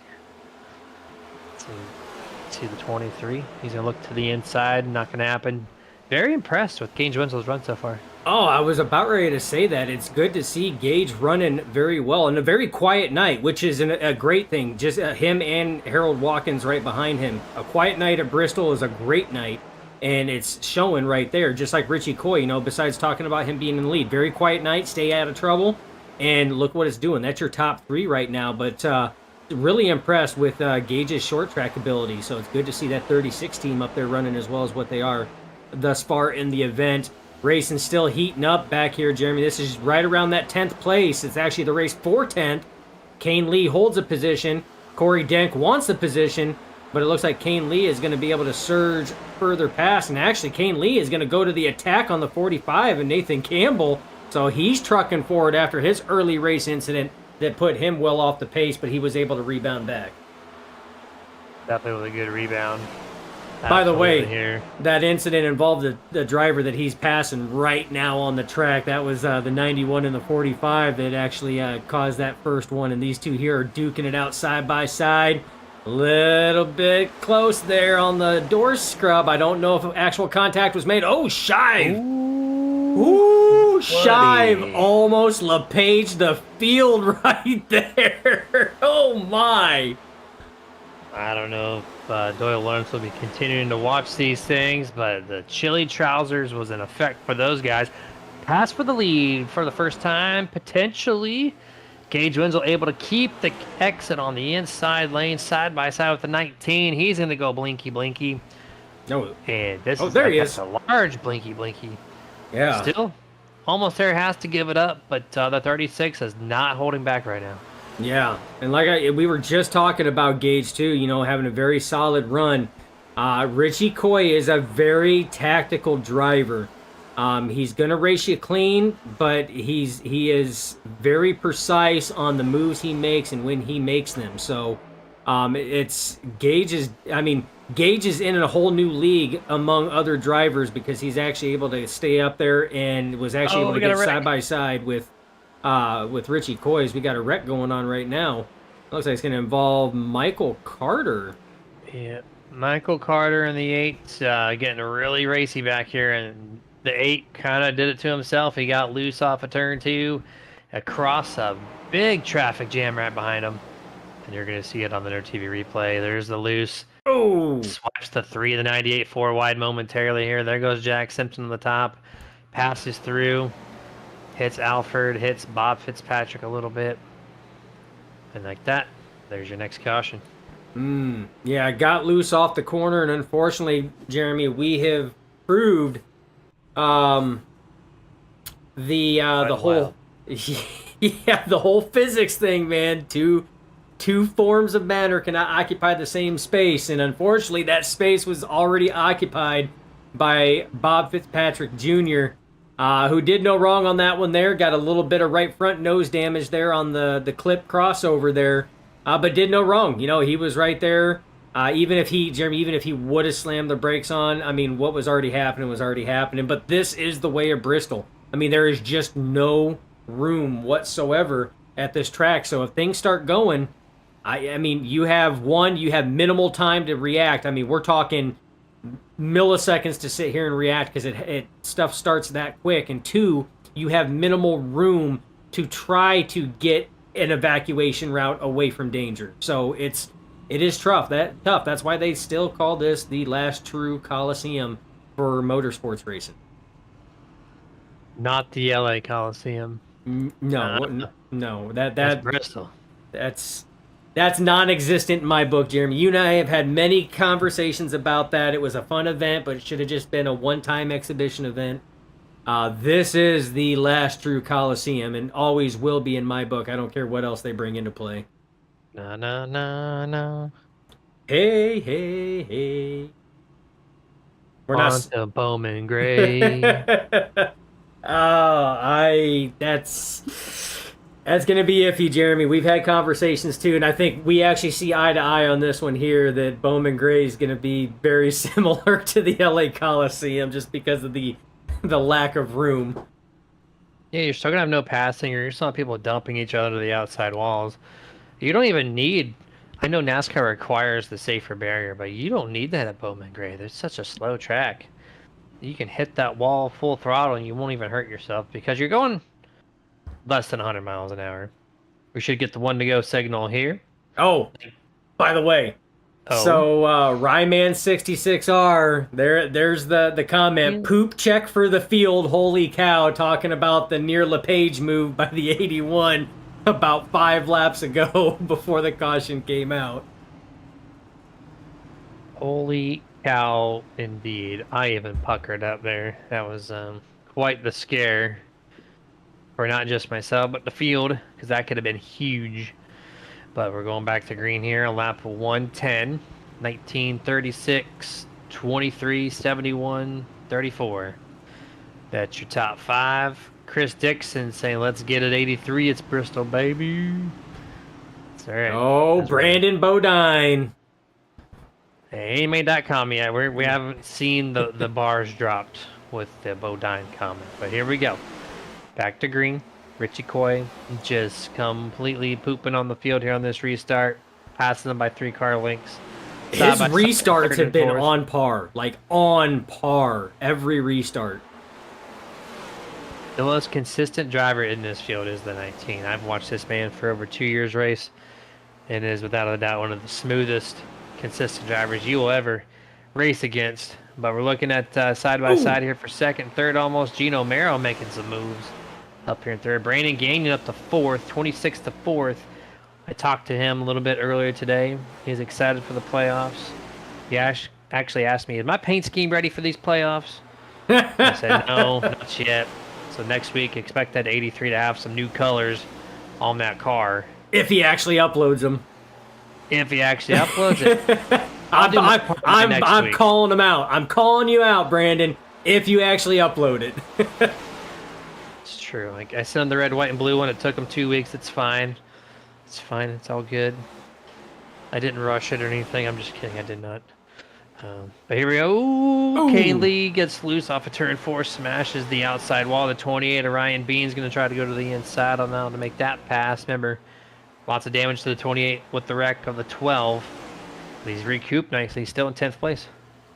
See the 23. He's gonna look to the inside. Not gonna happen. Very impressed with Gage Wenzel's run so far. Oh, I was about ready to say that. It's good to see Gage running very well and a very quiet night, which is a great thing. Just him and Harold Watkins right behind him. A quiet night at Bristol is a great night, and it's showing right there. Just like Richie Coy, besides talking about him being in the lead. Very quiet night, stay out of trouble, and look what it's doing. That's your top 3 right now, but really impressed with Gage's short track ability. So it's good to see that 36 team up there running as well as what they are thus far in the event. Racing still heating up back here, Jeremy. This is right around that 10th place. It's actually the race for 10th. Kane Lee holds a position. Corey Denk wants the position, but it looks like Kane Lee is going to be able to surge further past. And actually, Kane Lee is going to go to the attack on the 45 and Nathan Campbell. So he's trucking forward after his early race incident that put him well off the pace, but he was able to rebound back. Definitely a good rebound. By the way, that incident involved the driver that he's passing right now on the track. That was the 91 and the 45 that actually caused that first one. And these two here are duking it out side by side. A little bit close there on the door scrub. I don't know if actual contact was made. Oh, Shive! Ooh, Shive almost LePage the field right there. Oh, my. I don't know if Doyle Lawrence will be continuing to watch these things, but the chilly trousers was in effect for those guys. Pass for the lead for the first time, potentially. Gage Wenzel able to keep the exit on the inside lane, side by side with the 19. He's going to go blinky, blinky. No. And this is there he is. A large blinky, blinky. Yeah. Still, almost there, has to give it up, but the 36 is not holding back right now. Yeah, and we were just talking about Gage too, having a very solid run. Richie Coy is a very tactical driver. He's gonna race you clean, but he is very precise on the moves he makes and when he makes them. So, Gage is in a whole new league among other drivers because he's actually able to stay up there and was actually able to get side by side with Richie Coys. We got a wreck going on right now. Looks like it's going to involve Michael Carter. Yeah, Michael Carter in the 8, getting really racy back here, and the 8 kind of did it to himself. He got loose off of turn 2, across a big traffic jam right behind him, and you're going to see it on the Nerd TV replay. There's the loose. Oh! Swipes the 3 of the 98 4 wide momentarily here. There goes Jack Simpson on the top. Passes through. Hits Alford, hits Bob Fitzpatrick a little bit. And like that, there's your next caution. Yeah, got loose off the corner, and unfortunately, Jeremy, we have proved the whole the whole physics thing, man. Two forms of matter cannot occupy the same space, and unfortunately, that space was already occupied by Bob Fitzpatrick Jr., who did no wrong on that one there. Got a little bit of right front nose damage there on the clip crossover there, but did no wrong. He was right there. Even if he would have slammed the brakes on, what was already happening was already happening. But this is the way of Bristol. There is just no room whatsoever at this track. So if things start going, you have minimal time to react. We're talking milliseconds to sit here and react because it stuff starts that quick, and 2, you have minimal room to try to get an evacuation route away from danger. So it is tough. That's why they still call this the last true Coliseum for motorsports racing. Not the LA Coliseum. No. That's Bristol. That's non-existent in my book, Jeremy. You and I have had many conversations about that. It was a fun event, but it should have just been a one-time exhibition event. This is the last true Coliseum, and always will be in my book. I don't care what else they bring into play. No. Hey. We're on not to Bowman Gray. That's going to be iffy, Jeremy. We've had conversations, too, and I think we actually see eye to eye on this one here that Bowman Gray is going to be very similar to the LA Coliseum just because of the lack of room. Yeah, you're still going to have no passing, or you're still have people dumping each other to the outside walls. You don't even need I know NASCAR requires the safer barrier, but you don't need that at Bowman Gray. There's such a slow track. You can hit that wall full throttle and you won't even hurt yourself because you're going less than 100 miles an hour. We should get the one to go signal here. Oh, by the way, Oh. so Ryman66R, there's the comment. Poop check for the field. Holy cow! Talking about the near LePage move by the 81 about 5 laps ago before the caution came out. Holy cow, indeed. I even puckered up there. That was quite the scare for not just myself, but the field, because that could have been huge. But we're going back to green here, a lap of 110, 1936, 23, 71, 34. That's your top 5. Chris Dixon saying, let's get it 83. It's Bristol, baby. That's all right. Oh, That's Brandon right. Bodine. Hey, ain't made that comment yet. We haven't seen the bars dropped with the Bodine comment. But here we go. Back to green. Richie Coy just completely pooping on the field here on this restart. Passing them by 3 car lengths. His Side by restarts side, have been fourth. on par. Like, on par. Every restart. The most consistent driver in this field is the 19. I've watched this man for over 2 years race, and is without a doubt one of the smoothest, consistent drivers you will ever race against. But we're looking at side by side here for second, third almost. Gino Mero making some moves up here in third. Brandon Gagnon up to fourth, 26 to fourth. I talked to him a little bit earlier today. He's excited for the playoffs. He actually asked me, is my paint scheme ready for these playoffs? I said, no, not yet. So next week, expect that 83 to have some new colors on that car. If he actually uploads them. If he actually uploads it. I'm calling him out. I'm calling you out, Brandon, if you actually upload it. It's true. Like I sent him the red, white, and blue one. It took him 2 weeks. It's fine. It's fine. It's all good. I didn't rush it or anything. I'm just kidding. I did not. But here we go. Ooh. Kane Lee gets loose off of turn 4, smashes the outside wall. The 28 of Ryan Bean's going to try to go to the inside on now to make that pass. Remember, lots of damage to the 28 with the wreck of the 12. But he's recouped nicely. He's still in 10th place.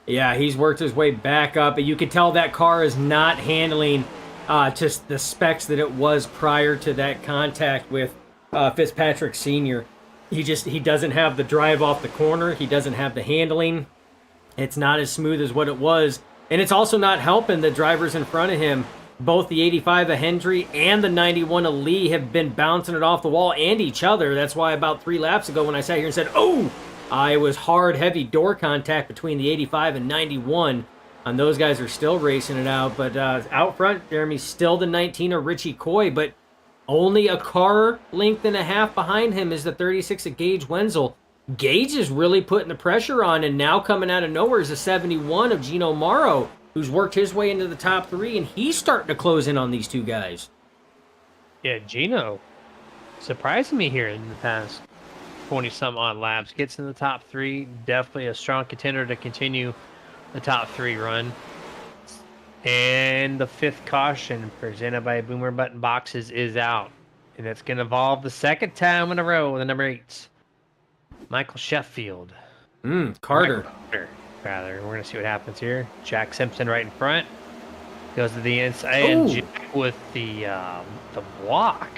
Yeah, he's worked his way back up. You can tell that car is not handling just the specs that it was prior to that contact with Fitzpatrick Sr. He doesn't have the drive off the corner. He doesn't have the handling. It's not as smooth as what it was. And it's also not helping the drivers in front of him. Both the 85 of Hendry and the 91 of Lee have been bouncing it off the wall and each other. That's why about 3 laps ago when I sat here and said, oh, it was hard, heavy door contact between the 85 and 91. And those guys are still racing it out. But out front, Jeremy's still the 19 of Richie Coy, but only a car length and a half behind him is the 36 of Gage Wenzel. Gage is really putting the pressure on, and now coming out of nowhere is a 71 of Gino Morrow, who's worked his way into the top 3, and he's starting to close in on these 2 guys. Yeah, Gino surprising me here in the past 20-some odd laps. Gets in the top 3. Definitely a strong contender to continue the top 3 run. And the 5th caution presented by Boomer Button Boxes is out. And it's going to evolve the 2nd time in a row with the number 8s. Michael Sheffield. Carter. Rather. We're going to see what happens here. Jack Simpson right in front. Goes to the inside. And Jack with the block.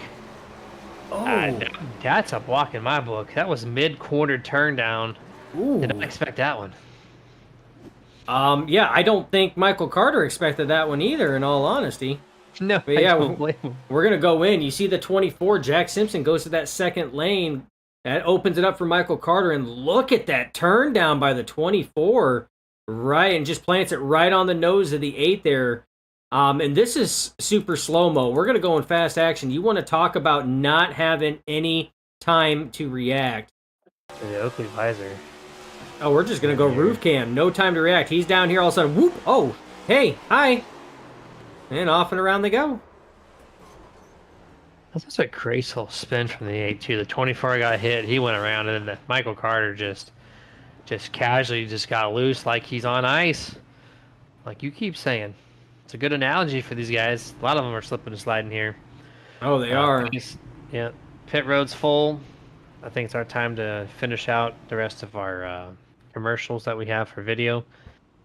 That's a block in my book. That was mid-corner turn down. Did not expect that one. Yeah, I don't think Michael Carter expected that one either, in all honesty. No, but yeah, we're going to go in. You see the 24, Jack Simpson goes to that second lane. That opens it up for Michael Carter, and look at that turn down by the 24, right, and just plants it right on the nose of the 8 there. And this is super slow-mo. We're going to go in fast action. You want to talk about not having any time to react. The Oakley visor. Oh, we're just going to go roof cam. No time to react. He's down here all of a sudden. Whoop. Oh, hey, hi. And off and around they go. That's a graceful spin from the 8-2. The 24 got hit. He went around, and then Michael Carter just casually just got loose like he's on ice. Like you keep saying. It's a good analogy for these guys. A lot of them are slipping and sliding here. Oh, they are. Yeah. Pit road's full. I think it's our time to finish out the rest of our commercials that we have for video.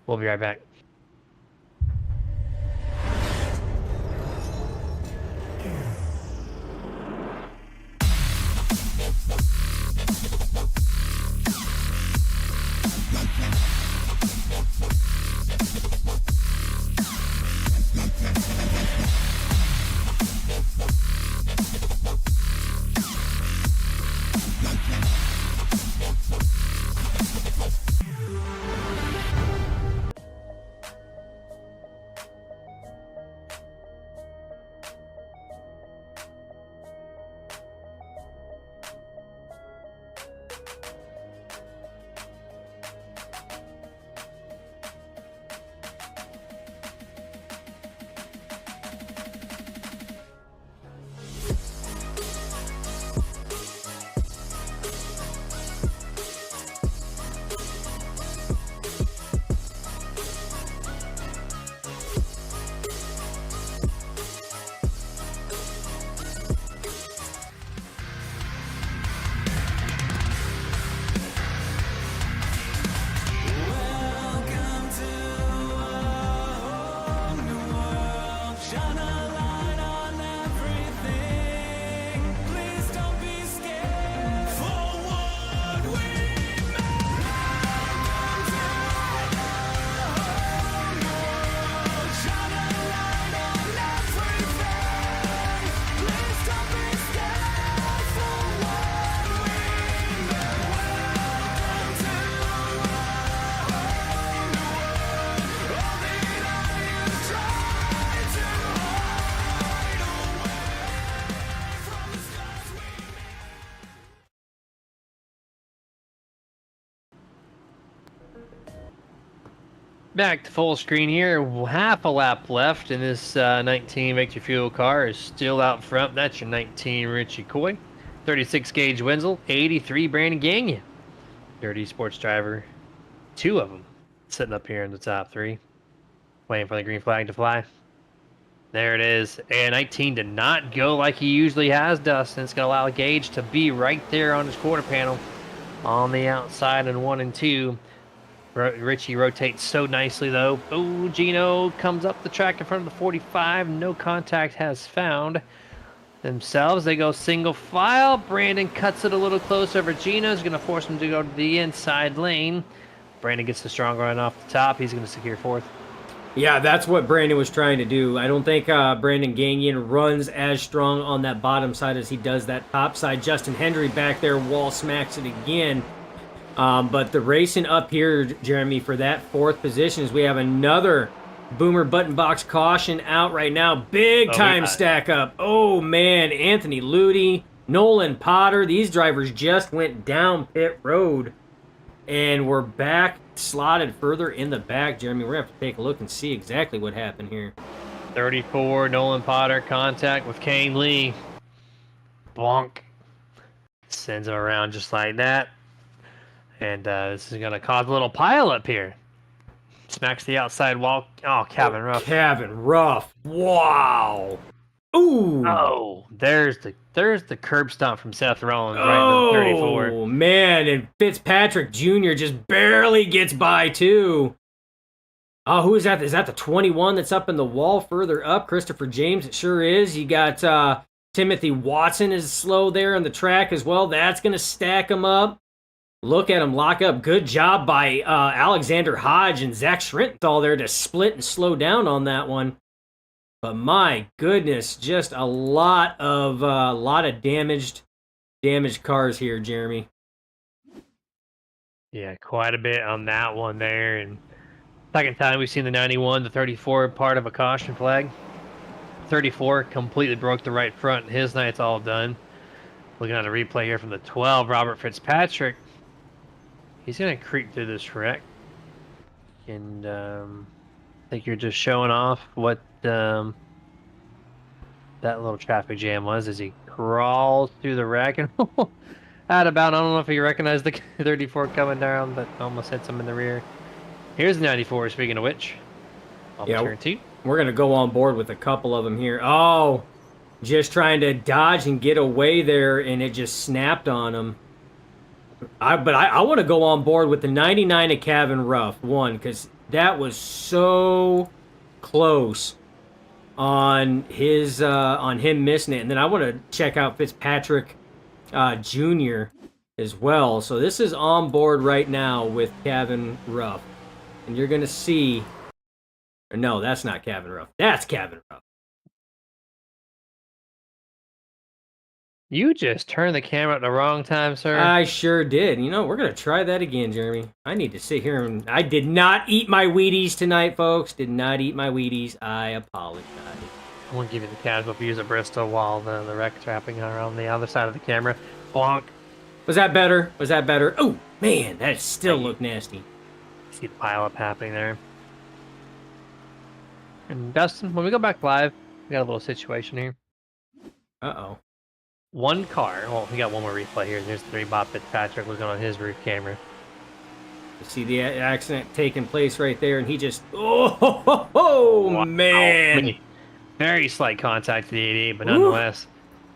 We'll be right back. Back to full screen here. Half a lap left, and this 19 Victory Fuel car is still out front. That's your 19 Richie Coy, 36 gauge Wenzel, 83 Brandon Gagnon, Dirty Sports Driver. 2 of them sitting up here in the top 3, waiting for the green flag to fly. There it is. And 19 did not go like he usually has, Dustin. It's going to allow Gage to be right there on his quarter panel on the outside in 1 and 2. Richie rotates so nicely, though. Oh, Gino comes up the track in front of the 45. No contact has found themselves. They go single file. Brandon cuts it a little close over Gino. Is going to force him to go to the inside lane. Brandon gets the strong run off the top. He's going to secure 4th. Yeah, that's what Brandon was trying to do. I don't think Brandon Gagnon runs as strong on that bottom side as he does that top side. Justin Hendry back there wall smacks it again. But the racing up here, Jeremy, for that 4th position is we have another Boomer button box caution out right now. Big time stack up. Oh, man. Anthony Ludy, Nolan Potter. These drivers just went down pit road. And we're back slotted further in the back, Jeremy. We're going to have to take a look and see exactly what happened here. 34, Nolan Potter, contact with Kane Lee. Bonk. Sends him around just like that. And this is going to cause a little pile up here. Smacks the outside wall. Oh, Kevin Ruff. Kevin Ruff. Wow. Ooh. Oh, there's the curb stomp from Seth Rollins right into the 34. Oh, man. And Fitzpatrick Jr. just barely gets by, too. Oh, who is that? Is that the 21 that's up in the wall further up? Christopher James, it sure is. You got Timothy Watson is slow there on the track as well. That's going to stack him up. Look at him lock up. Good job by Alexander Hodge and Zach Schrinthal there to split and slow down on that one. But my goodness, just a lot of damaged cars here, Jeremy. Yeah, quite a bit on that one there. And second time we've seen the 91, the 34 part of a caution flag. 34 completely broke the right front. His night's all done. Looking at a replay here from the 12, Robert Fitzpatrick. He's going to creep through this wreck. And I think you're just showing off what that little traffic jam was as he crawls through the wreck. And out of bounds. I don't know if you recognize the 34 coming down, but almost hits him in the rear. Here's the 94, speaking of which. Turn 2. We're going to go on board with a couple of them here. Oh, just trying to dodge and get away there, and it just snapped on him. I want to go on board with the 99 at Cabin Rough one because that was so close on his on him missing it, and then I want to check out Fitzpatrick Jr. as well. So this is on board right now with Cabin Rough, and you're gonna see. No, that's not Cabin Rough. That's Cabin Rough. You just turned the camera at the wrong time, sir. I sure did. You know, we're going to try that again, Jeremy. I need to sit here and... I did not eat my Wheaties tonight, folks. Did not eat my Wheaties. I apologize. I won't give you the casual views of Bristol while the wreck's wrapping around the other side of the camera. Bonk. Was that better? Was that better? Oh, man, that still looked nasty. See the pileup happening there. And Dustin, when we go back live, we got a little situation here. Uh-oh. One car. Well, we got one more replay here. There's the Bob Fitzpatrick looking on his roof camera. You see the accident taking place right there, and he just... Oh, wow. man. Very slight contact to the 88, but nonetheless,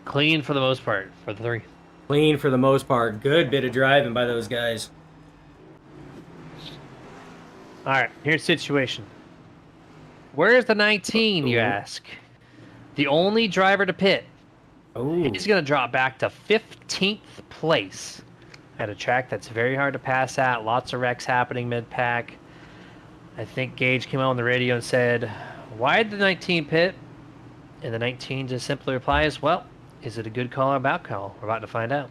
clean for the most part for the 3. Clean for the most part. Good bit of driving by those guys. All right, here's the situation. Where's the 19, you ask? The only driver to pit. Oh. He's going to drop back to 15th place at a track that's very hard to pass at. Lots of wrecks happening mid-pack. I think Gage came out on the radio and said, why did the 19 pit? And the 19 just simply replies, well, is it a good call or a bad call? We're about to find out.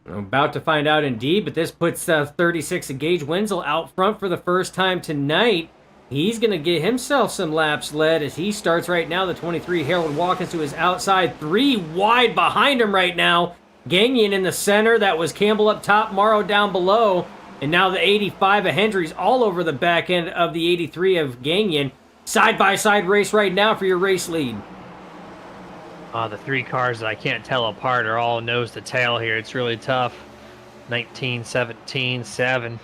I'm about to find out indeed, but this puts 36 of Gage Wenzel out front for the first time tonight. He's going to get himself some laps led as he starts right now. The 23 Harold Watkins to his outside, 3 wide behind him right now. Gagnon in the center. That was Campbell up top, Morrow down below. And now the 85 of Hendry's all over the back end of the 83 of Gagnon. Side-by-side race right now for your race lead. The 3 cars that I can't tell apart are all nose to tail here. It's really tough. 19, 17, 7.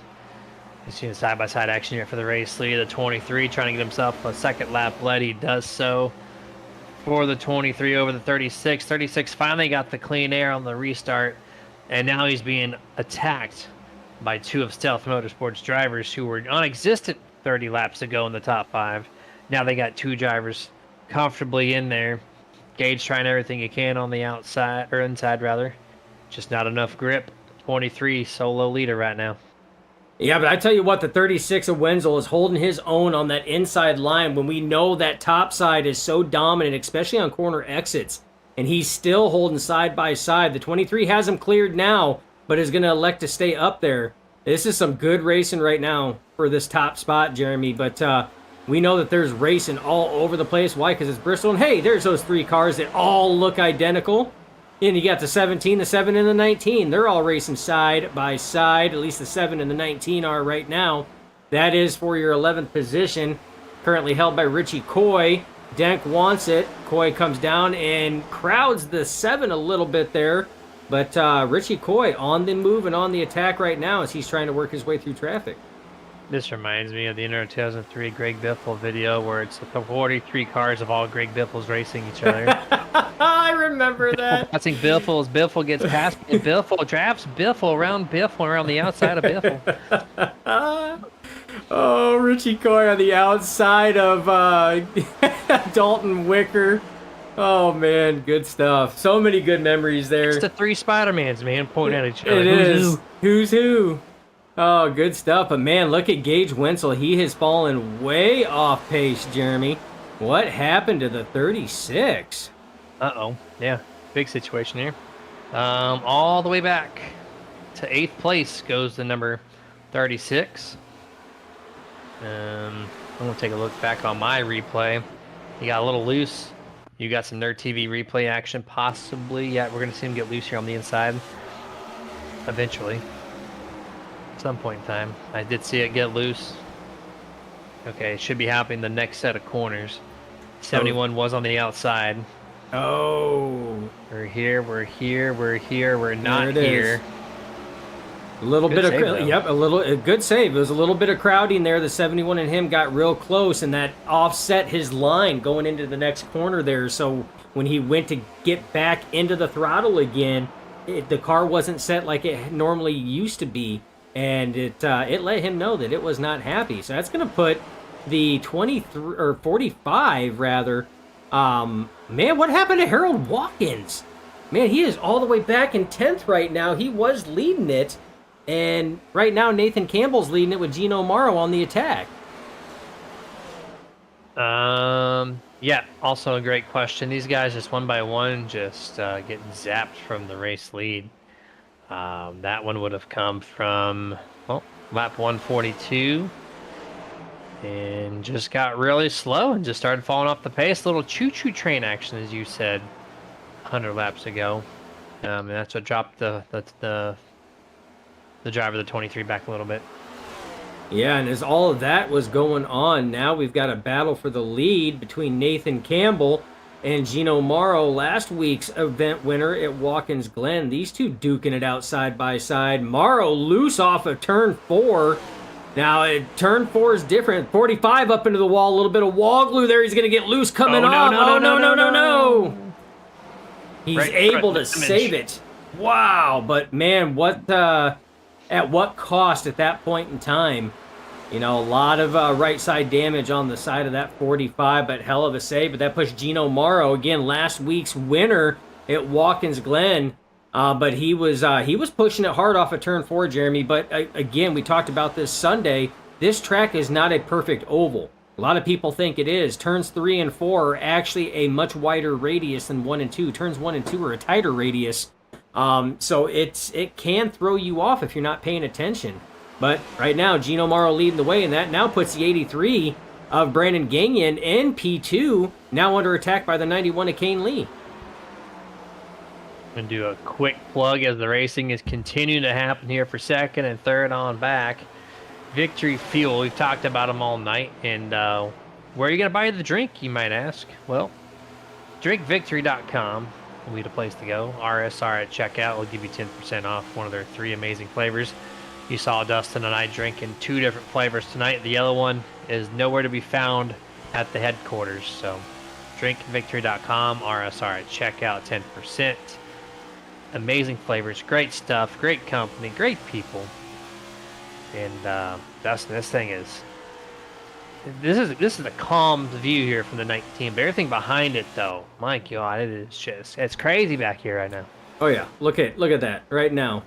You see the side-by-side action here for the race lead. The 23 trying to get himself a second lap led. He does so for the 23 over the 36. 36 finally got the clean air on the restart, and now he's being attacked by 2 of Stealth Motorsports drivers who were non-existent 30 laps ago in the top 5. Now they got 2 drivers comfortably in there. Gage trying everything he can on the outside, or inside rather. Just not enough grip. 23 solo leader right now. Yeah, but I tell you what, the 36 of Wenzel is holding his own on that inside line when we know that top side is so dominant, especially on corner exits. And he's still holding side by side. The 23 has him cleared now, but is going to elect to stay up there. This is some good racing right now for this top spot, Jeremy. But we know that there's racing all over the place. Why? Because it's Bristol. And hey, there's those 3 cars that all look identical. And you got the 17, the 7, and the 19. They're all racing side by side. At least the 7 and the 19 are right now. That is for your 11th position. Currently held by Richie Coy. Denk wants it. Coy comes down and crowds the 7 a little bit there. But Richie Coy on the move and on the attack right now as he's trying to work his way through traffic. This reminds me of the Inter 2003 Greg Biffle video where it's the 43 cars of all Greg Biffles racing each other. I remember that. Passing Biffle as Biffle gets past and Biffle drafts Biffle around the outside of Biffle. Oh, Richie Coy on the outside of Dalton Wicker. Oh, man, good stuff. So many good memories there. It's the 3 Spider-Mans, man, pointing at each other. It is. Who's who? Oh, good stuff. But, man, look at Gage Wenzel. He has fallen way off pace, Jeremy. What happened to the 36? Uh-oh. Yeah, big situation here. All the way back to 8th place goes the number 36. I'm going to take a look back on my replay. He got a little loose. You got some Nerd TV replay action, possibly. Yeah, we're going to see him get loose here on the inside. Eventually. At some point in time. I did see it get loose. Okay, it should be happening the next set of corners. 71 was on the outside. Oh. We're here, we're here, we're here, we're not here. A little Good bit save, of, though. yep, a good save. It was a little bit of crowding there. The 71 and him got real close, and that offset his line going into the next corner there. So when he went to get back into the throttle again, the car wasn't set like it normally used to be, and it let him know that it was not happy. So that's going to put the 23 or 45 rather. Man, what happened to Harold Watkins? Man, he is all the way back in 10th right now. He was leading it, and right now Nathan Campbell's leading it with Gino Morrow on the attack. Yeah, also a great question. These guys just one by one just getting zapped from the race lead. That one would have come from, well, lap 142 and just got really slow and just started falling off the pace. Little choo-choo train action, as you said 100 laps ago. And that's what dropped the driver of the 23 back a little bit. Yeah, and as all of that was going on, now we've got a battle for the lead between Nathan Campbell and Gino Morrow, last week's event winner at Watkins Glen. These two duking it out side by side. Morrow loose off of turn 4. Now, turn 4 is different. 45 up into the wall, a little bit of wall glue there. He's going to get loose coming off. No. He's able to save it. Wow, but man, at what cost at that point in time? You know, a lot of right side damage on the side of that 45, but hell of a save. But that pushed Gino Morrow, again, last week's winner at Watkins Glen. But he was pushing it hard off of turn 4, Jeremy. But again, we talked about this Sunday. This track is not a perfect oval. A lot of people think it is. Turns 3 and 4 are actually a much wider radius than 1 and 2. Turns 1 and 2 are a tighter radius. So it can throw you off if you're not paying attention. But right now, Gino Morrow leading the way, and that now puts the 83 of Brandon Gagnon in P2, now under attack by the 91 of Kane Lee. I'm going to do a quick plug as the racing is continuing to happen here for second and third on back. Victory Fuel, we've talked about them all night, and where are you going to buy the drink, you might ask? Well, drinkvictory.com will be the place to go. RSR at checkout will give you 10% off one of their 3 amazing flavors. You saw Dustin and I drinking 2 different flavors tonight. The yellow one is nowhere to be found at the headquarters. So drinkvictory.com, RSR at checkout, 10%. Amazing flavors, great stuff, great company, great people. And Dustin, this is a calm view here from the 19, but everything behind it though, my God, it's crazy back here right now. Oh yeah, look at that right now.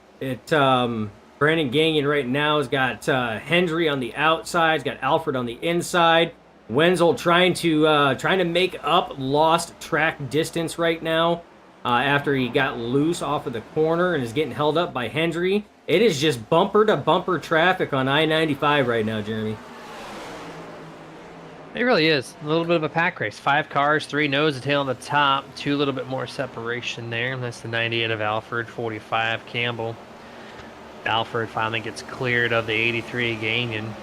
Brandon Gagnon right now has got Hendry on the outside, he's got Alfred on the inside. Wenzel trying to make up lost track distance right now after he got loose off of the corner and is getting held up by Hendry. It is just bumper to bumper traffic on I-95 right now, Jeremy. It really is a little bit of a pack race. 5 cars, 3 nose to tail on the top, 2 little bit more separation there. That's the 98 of Alfred, 45 Campbell. Alfred finally gets cleared of the 83 Gagnon,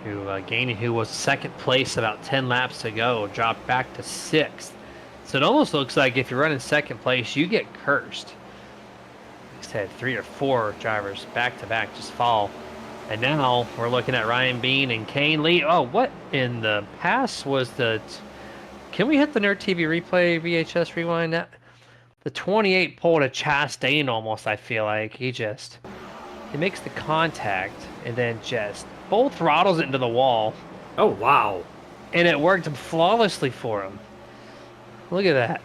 who was second place about 10 laps to go, dropped back to 6th. So it almost looks like if you're running second place, you get cursed. Like I said, 3 or 4 drivers back to back just fall. And now we're looking at Ryan Bean and Kane Lee. Oh, what in the past was the... Can we hit the Nerd TV replay, VHS rewind? That the 28 pulled a Chastain almost, I feel like. He makes the contact and then just full throttles it into the wall. Oh, wow. And it worked flawlessly for him. Look at that.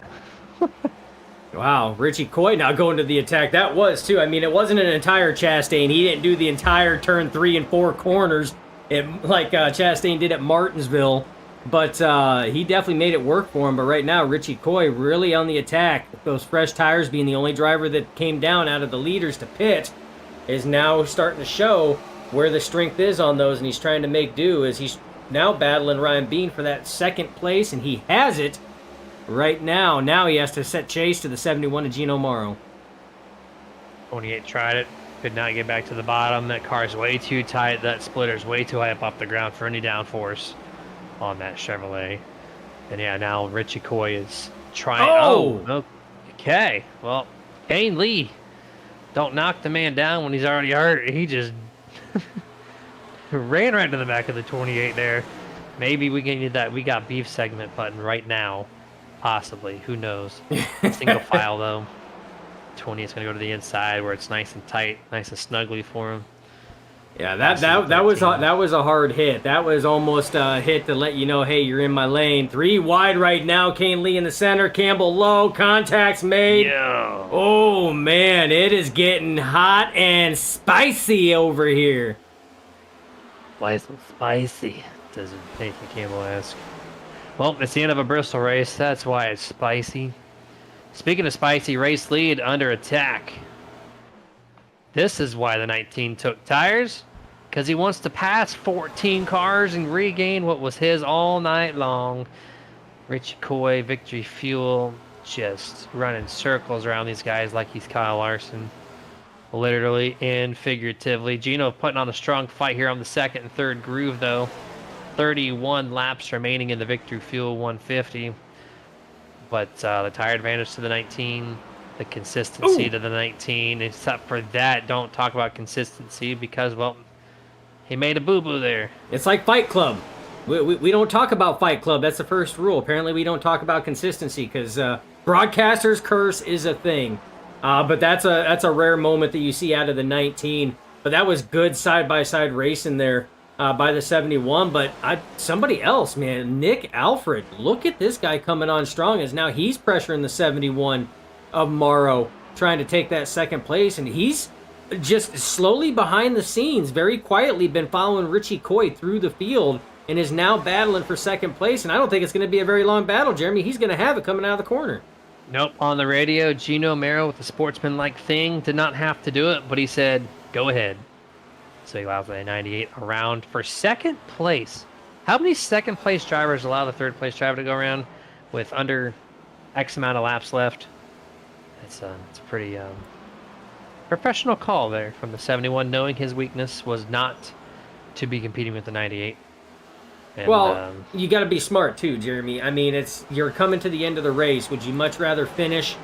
Wow, Richie Coy now going to the attack. That was, too. I mean, it wasn't an entire Chastain. He didn't do the entire turn 3 and 4 corners like Chastain did at Martinsville. But he definitely made it work for him. But right now, Richie Coy really on the attack. Those fresh tires being the only driver that came down out of the leaders to pit is now starting to show where the strength is on those. And he's trying to make do as he's now battling Ryan Bean for that second place. And he has it right now. Now he has to set chase to the 71 of Gino Morrow. 28 tried it. Could not get back to the bottom. That car's way too tight. That splitter's way too high up off the ground for any downforce on that Chevrolet. And yeah, now Richie Coy is trying. Oh, okay. Well, Kane Lee, don't knock the man down when he's already hurt. He just ran right to the back of the 28 there. Maybe we can get that We Got Beef segment button right now. Possibly. Who knows? Single file, though. 20 is going to go to the inside where it's nice and tight, nice and snuggly for him. Yeah, Passes the that was 13. that was a hard hit. That was almost a hit to let you know, hey, you're in my lane. 3 wide right now. Kane Lee in the center. Campbell low. Contacts made. Yo. Oh man, it is getting hot and spicy over here. Nice and spicy, doesn't Nathan Campbell ask. Well, it's the end of a Bristol race. That's why it's spicy. Speaking of spicy, race lead under attack. This is why the 19 took tires, because he wants to pass 14 cars and regain what was his all night long. Richie Coy, Victory Fuel, just running circles around these guys like he's Kyle Larson. Literally and figuratively. Gino putting on a strong fight here on the second and third groove, though. 31 laps remaining in the Victory Fuel 150. But the tire advantage to the 19, the consistency to the 19. Except for that, don't talk about consistency because, well, he made a boo-boo there. It's like Fight Club. We don't talk about Fight Club. That's the first rule. Apparently, we don't talk about consistency because broadcaster's curse is a thing. But that's a rare moment that you see out of the 19. But that was good side-by-side racing there by the 71. But somebody else, man, Nick Alfred. Look at this guy coming on strong as now he's pressuring the 71 of Morrow, trying to take that second place. And he's just slowly behind the scenes, very quietly been following Richie Coy through the field and is now battling for second place. And I don't think it's going to be a very long battle, Jeremy. He's going to have it coming out of the corner. Nope. On the radio, Gino Mero with the sportsman-like thing did not have to do it, but he said, go ahead. So he allows the 98 around for second place. How many second-place drivers allow the third-place driver to go around with under X amount of laps left? It's a pretty professional call there from the 71, knowing his weakness was not to be competing with the 98. And, well, you got to be smart too, Jeremy. I mean, you're coming to the end of the race. Would you much rather finish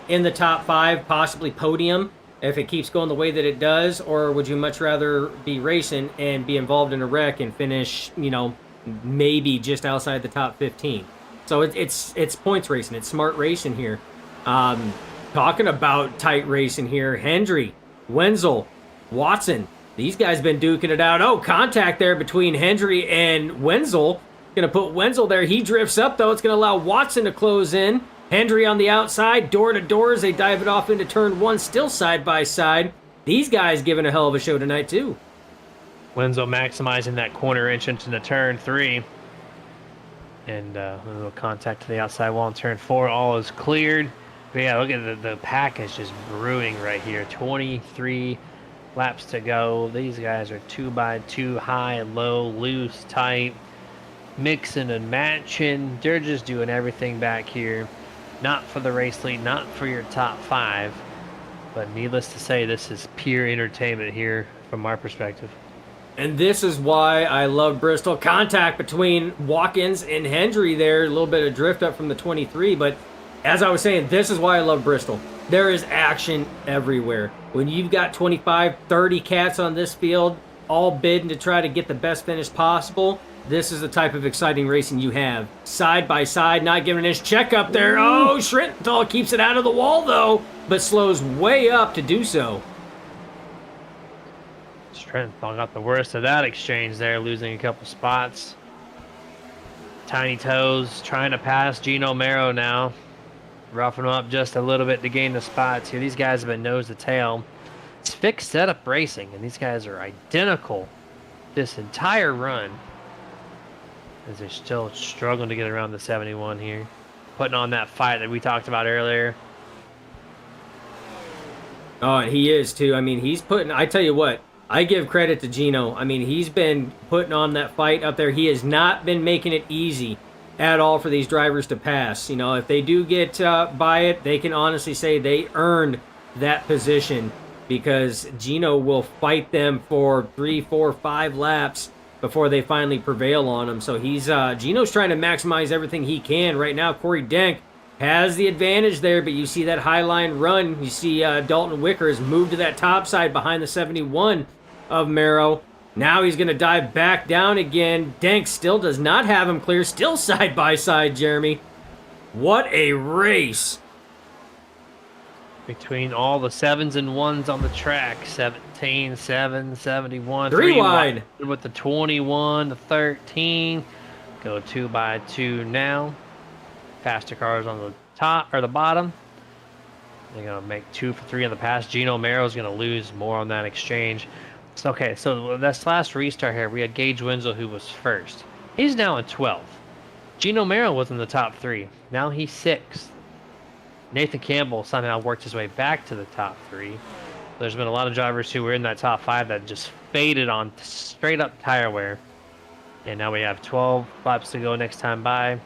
in the top 5, possibly podium, if it keeps going the way that it does, or would you much rather be racing and be involved in a wreck and finish, maybe just outside the top 15? So it's points racing. It's smart racing here. Talking about tight racing here, Hendry, Wenzel, Watson. These guys been duking it out. Oh, contact there between Hendry and Wenzel. Going to put Wenzel there. He drifts up, though. It's going to allow Watson to close in. Hendry on the outside, door to door as they dive it off into turn 1, still side by side. These guys giving a hell of a show tonight, too. Wenzel maximizing that corner inch into the turn 3. And a little contact to the outside wall in turn 4. All is cleared. But yeah, look at the pack is just brewing right here. 23 laps to go. These guys are 2x2, high and low, loose, tight, mixing and matching. They're just doing everything back here. Not for the race lead, not for your top 5. But needless to say, this is pure entertainment here from our perspective. And this is why I love Bristol. Contact between Watkins and Hendry there. A little bit of drift up from the 23. But as I was saying, this is why I love Bristol. There is action everywhere. When you've got 25, 30 cats on this field, all bidding to try to get the best finish possible, this is the type of exciting racing you have. Side by side, not giving an inch check up there. Oh, Schrintenthal keeps it out of the wall, though, but slows way up to do so. Schrintenthal got the worst of that exchange there, losing a couple spots. Tiny Toes trying to pass Gino Mero now. Roughing him up just a little bit to gain the spots here. These guys have been nose to tail. It's fixed setup racing, and these guys are identical this entire run. As they're still struggling to get around the 71 here. Putting on that fight that we talked about earlier. Oh, and he is too. I mean, he's putting, I tell you what, I give credit to Gino. I mean, he's been putting on that fight up there. He has not been making it easy at all for these drivers to pass. If they do get by it, they can honestly say they earned that position because Gino will fight them for 3, 4, 5 laps before they finally prevail on him. So Gino's trying to maximize everything he can right now. Corey Denk has the advantage there, but you see that high line run. You see Dalton Wickers move to that top side behind the 71 of Mero. Now he's going to dive back down again. Denk still does not have him clear. Still side by side, Jeremy. What a race. between all the 7s and 1s on the track. 17, 7, 71, Three 3 wide. wide with the 21, the 13. Go 2 by 2 now. Faster cars on the top or the bottom. They're gonna make 2 for 3 on the pass. Gino Mero's gonna lose more on that exchange. So, okay, so this last restart here, we had Gage Wenzel who was first. He's now in 12th. Gino Mero was in the top 3. Now he's 6th. Nathan Campbell somehow worked his way back to the top 3. There's been a lot of drivers who were in that top 5 that just faded on straight up tire wear. And now we have 12 laps to go next time by.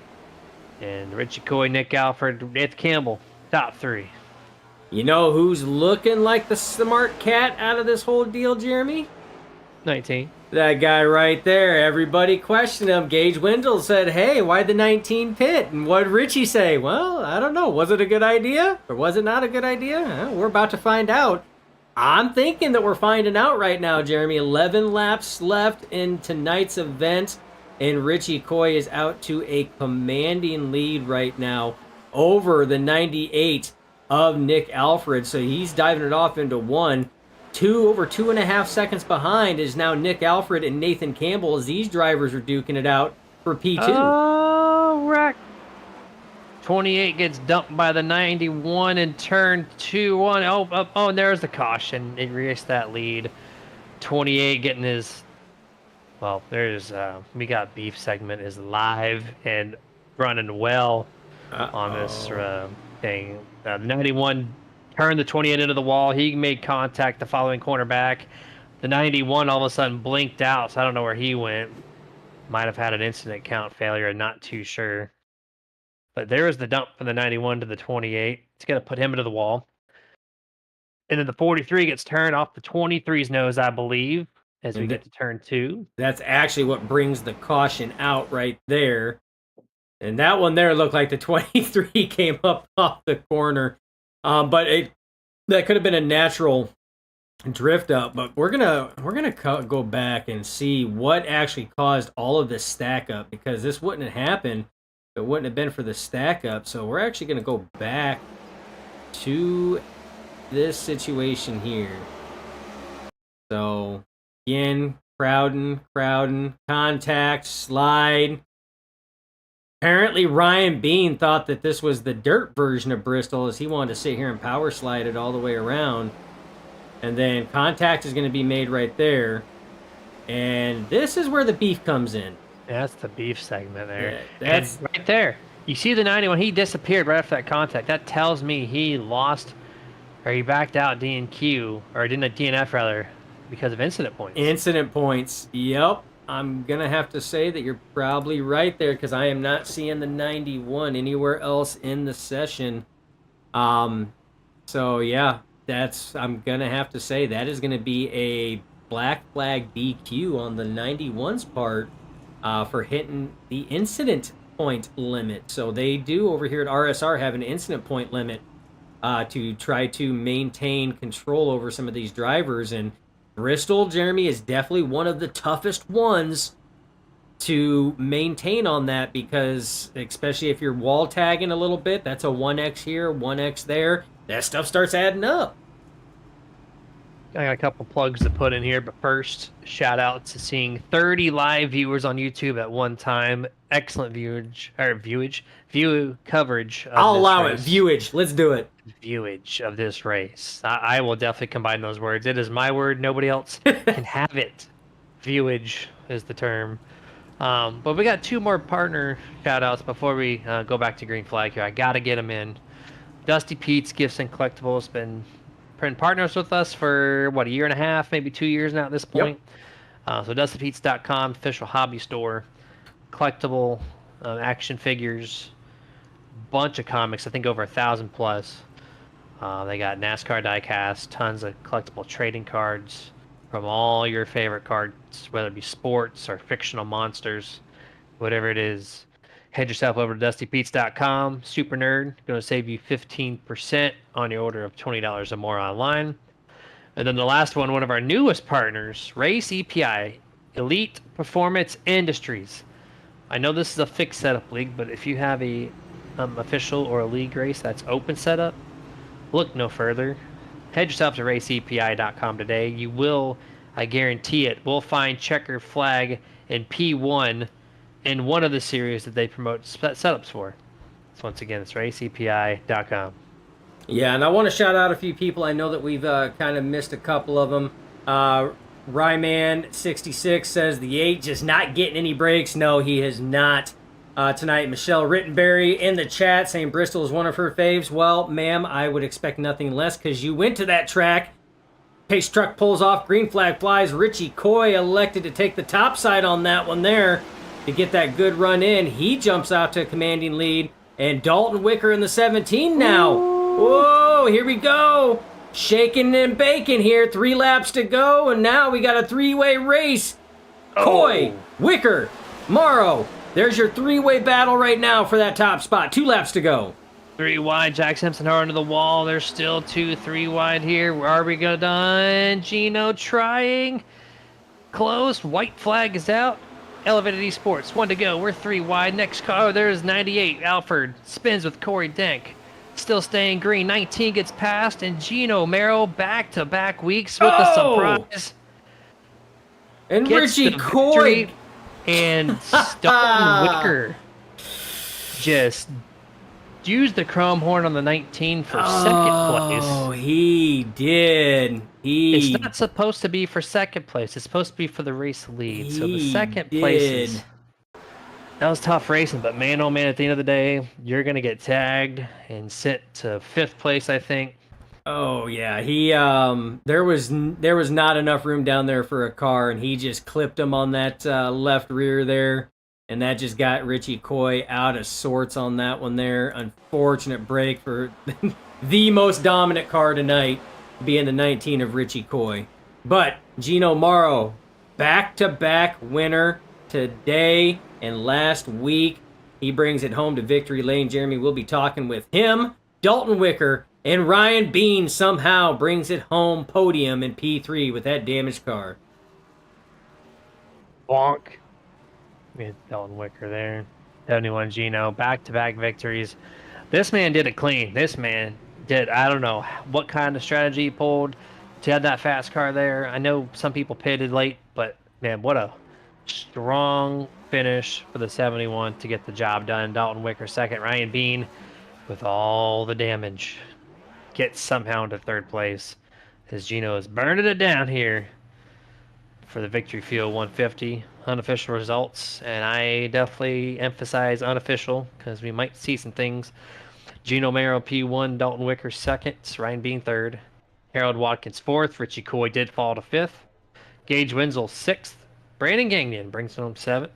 And Richie Coy, Nick Alford, Nathan Campbell, top 3. You know who's looking like the smart cat out of this whole deal, Jeremy? 19. That guy right there. Everybody questioned him. Gage Wendell said, hey, why the 19 pit? And what did Richie say? Well, I don't know. Was it a good idea? Or was it not a good idea? We're about to find out. I'm thinking that we're finding out right now, Jeremy. 11 laps left in tonight's event. And Richie Coy is out to a commanding lead right now over the 98 of Nick Alfred. So he's diving it off into one. Over 2.5 seconds behind is now Nick Alfred and Nathan Campbell as these drivers are duking it out for P2. Oh, wreck. 28 gets dumped by the 91 in turn 2-1. Oh, and there's the caution. It erased that lead. 28 getting his... Well, there's... we got beef segment is live and running well on this thing. 91 turned the 28 into the wall. He made contact the following corner back. The 91 all of a sudden blinked out, so I don't know where he went. Might have had an incident count failure, not too sure. But there is the dump from the 91 to the 28. It's going to put him into the wall. And then the 43 gets turned off the 23's nose, I believe, as we get to turn 2. That's actually what brings the caution out right there. And that one there looked like the 23 came up off the corner. But that could have been a natural drift up. But we're gonna go back and see what actually caused all of this stack up, because this wouldn't have happened if it wouldn't have been for the stack up. So we're actually gonna go back to this situation here. So again, crowding, contact, slide. Apparently, Ryan Bean thought that this was the dirt version of Bristol, as he wanted to sit here and power slide it all the way around. And then contact is going to be made right there. And this is where the beef comes in. That's the beef segment there. Yeah, that's right there. You see the 91, he disappeared right after that contact. That tells me he lost, or he backed out DNQ, or didn't a DNF rather, because of incident points. Incident points, yep. I'm going to have to say that you're probably right there, because I am not seeing the 91 anywhere else in the session. So, yeah, I'm going to have to say that is going to be a black flag DQ on the 91's part for hitting the incident point limit. So they do over here at RSR have an incident point limit to try to maintain control over some of these drivers. And Bristol, Jeremy, is definitely one of the toughest ones to maintain on that, because especially if you're wall tagging a little bit, that's a 1x here, 1x there. That stuff starts adding up. I got a couple plugs to put in here, but first, shout out to seeing 30 live viewers on YouTube at one time. Excellent view coverage. I'll allow it. Viewage. Let's do it. Viewage of this race. I will definitely combine those words. It is my word. Nobody else can have it. Viewage is the term. But we got 2 more partner shout outs before we go back to green flag here. I got to get them in. Dusty Pete's Gifts and Collectibles been partners with us for, what, a year and a half, maybe 2 years now at this point. Yep. So DustyPete's.com, official hobby store, collectible action figures, bunch of comics, I think over 1,000 plus. They got NASCAR diecast, tons of collectible trading cards from all your favorite cards, whether it be sports or fictional monsters, whatever it is. Head yourself over to DustyPete's.com. Super Nerd, going to save you 15% on your order of $20 or more online. And then the last one of our newest partners, Race EPI, Elite Performance Industries. I know this is a fixed setup league, but if you have a official or a league race that's open setup, look no further. Head yourself to raceepi.com today. You will, I guarantee it, will find checkered flag in P1 in one of the series that they promote setups for. So once again, it's raceepi.com. Yeah, and I want to shout out a few people. I know that we've kind of missed a couple of them. Ryman66 says the 8 just not getting any breaks. No, he has not tonight. Michelle Rittenberry in the chat saying Bristol is one of her faves. Well, ma'am, I would expect nothing less because you went to that track. Pace truck pulls off, green flag flies. Richie Coy elected to take the top side on that one there to get that good run in. He jumps out to a commanding lead. And Dalton Wicker in the 17 now. Whoa, here we go. Shaking and baking here. 3 laps to go, and now we got a 3-way race. Coy, Wicker, Morrow. There's your 3-way battle right now for that top spot. 2 laps to go. 3 wide, Jack Simpson hard into the wall. There's still 2, 3 wide here. Where are we going done? Gino trying. Close. White flag is out. Elevated Esports, 1 to go. We're 3 wide. Next car, there's 98. Alfred spins with Corey Denk. Still staying green. 19 gets passed, and Gino Merrill back-to-back weeks with the surprise. And Richie Coy. And Dalton Wicker just used the chrome horn on the 19 for second place. Oh, he did. It's not supposed to be for second place. It's supposed to be for the race lead. So the second place that was tough racing, but man, oh man, at the end of the day, you're going to get tagged and sent to 5th place, I think. Oh yeah, he there was not enough room down there for a car, and he just clipped him on that left rear there, and that just got Richie Coy out of sorts on that one there. Unfortunate break for the most dominant car tonight, being the 19 of Richie Coy. But Gino Morrow, back-to-back winner today and last week. He brings it home to victory lane. Jeremy, we'll be talking with him. Dalton Wicker and Ryan Bean somehow brings it home podium in P3 with that damaged car. Bonk. We had Dalton Wicker there. 71 Gino, back-to-back victories. This man did it clean. This man did, I don't know what kind of strategy he pulled to have that fast car there. I know some people pitted late, but man, what a strong finish for the 71 to get the job done. Dalton Wicker second. Ryan Bean with all the damage gets somehow into 3rd place as Gino is burning it down here for the Victory Field 150 unofficial results, and I definitely emphasize unofficial because we might see some things. Gino Merrill P1, Dalton Wicker 2nd, Ryan Bean 3rd, Harold Watkins 4th, Richie Coy did fall to 5th, Gage Wenzel 6th, Brandon Gagnon brings home 7th,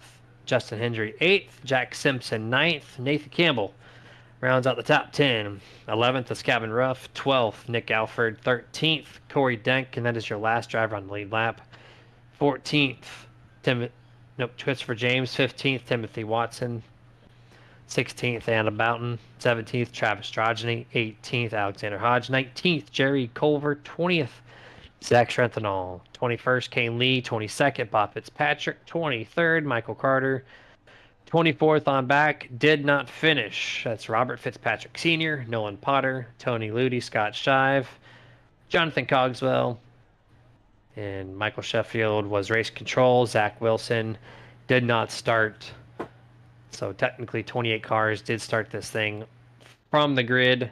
Justin Hendry 8th, Jack Simpson 9th, Nathan Campbell rounds out the top 10. 11th is Gavin Ruff, 12th Nick Alford, 13th Corey Denk, and that is your last driver on the lead lap. 14th Christopher James, 15th Timothy Watson, 16th Anna Boughton, 17th Travis Strogeny, 18th Alexander Hodge, 19th Jerry Culver, 20th Zach Strenthal, 21st Kane Lee, 22nd Bob Fitzpatrick, 23rd Michael Carter, 24th on back, did not finish. That's Robert Fitzpatrick Sr., Nolan Potter, Tony Ludy, Scott Shive, Jonathan Cogswell, and Michael Sheffield was race control. Zach Wilson did not start. So technically 28 cars did start this thing from the grid.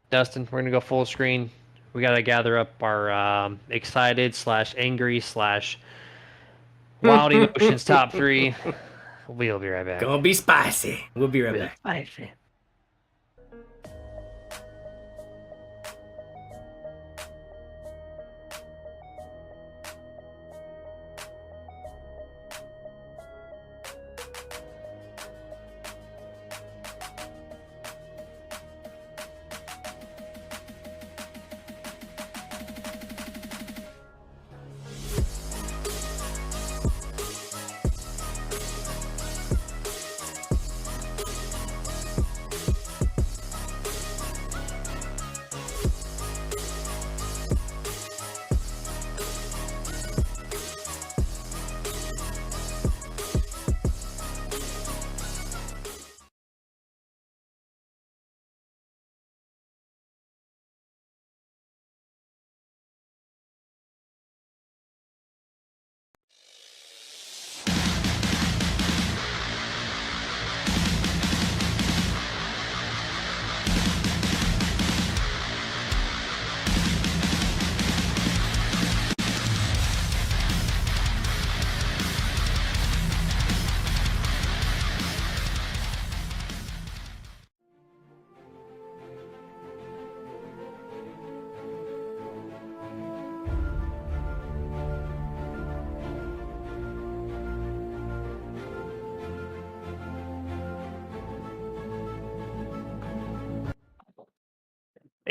Dustin, we're going to go full screen. We got to gather up our excited / angry / wild emotions top 3. We'll be right back. Gonna be spicy. We'll be right back. Spicy.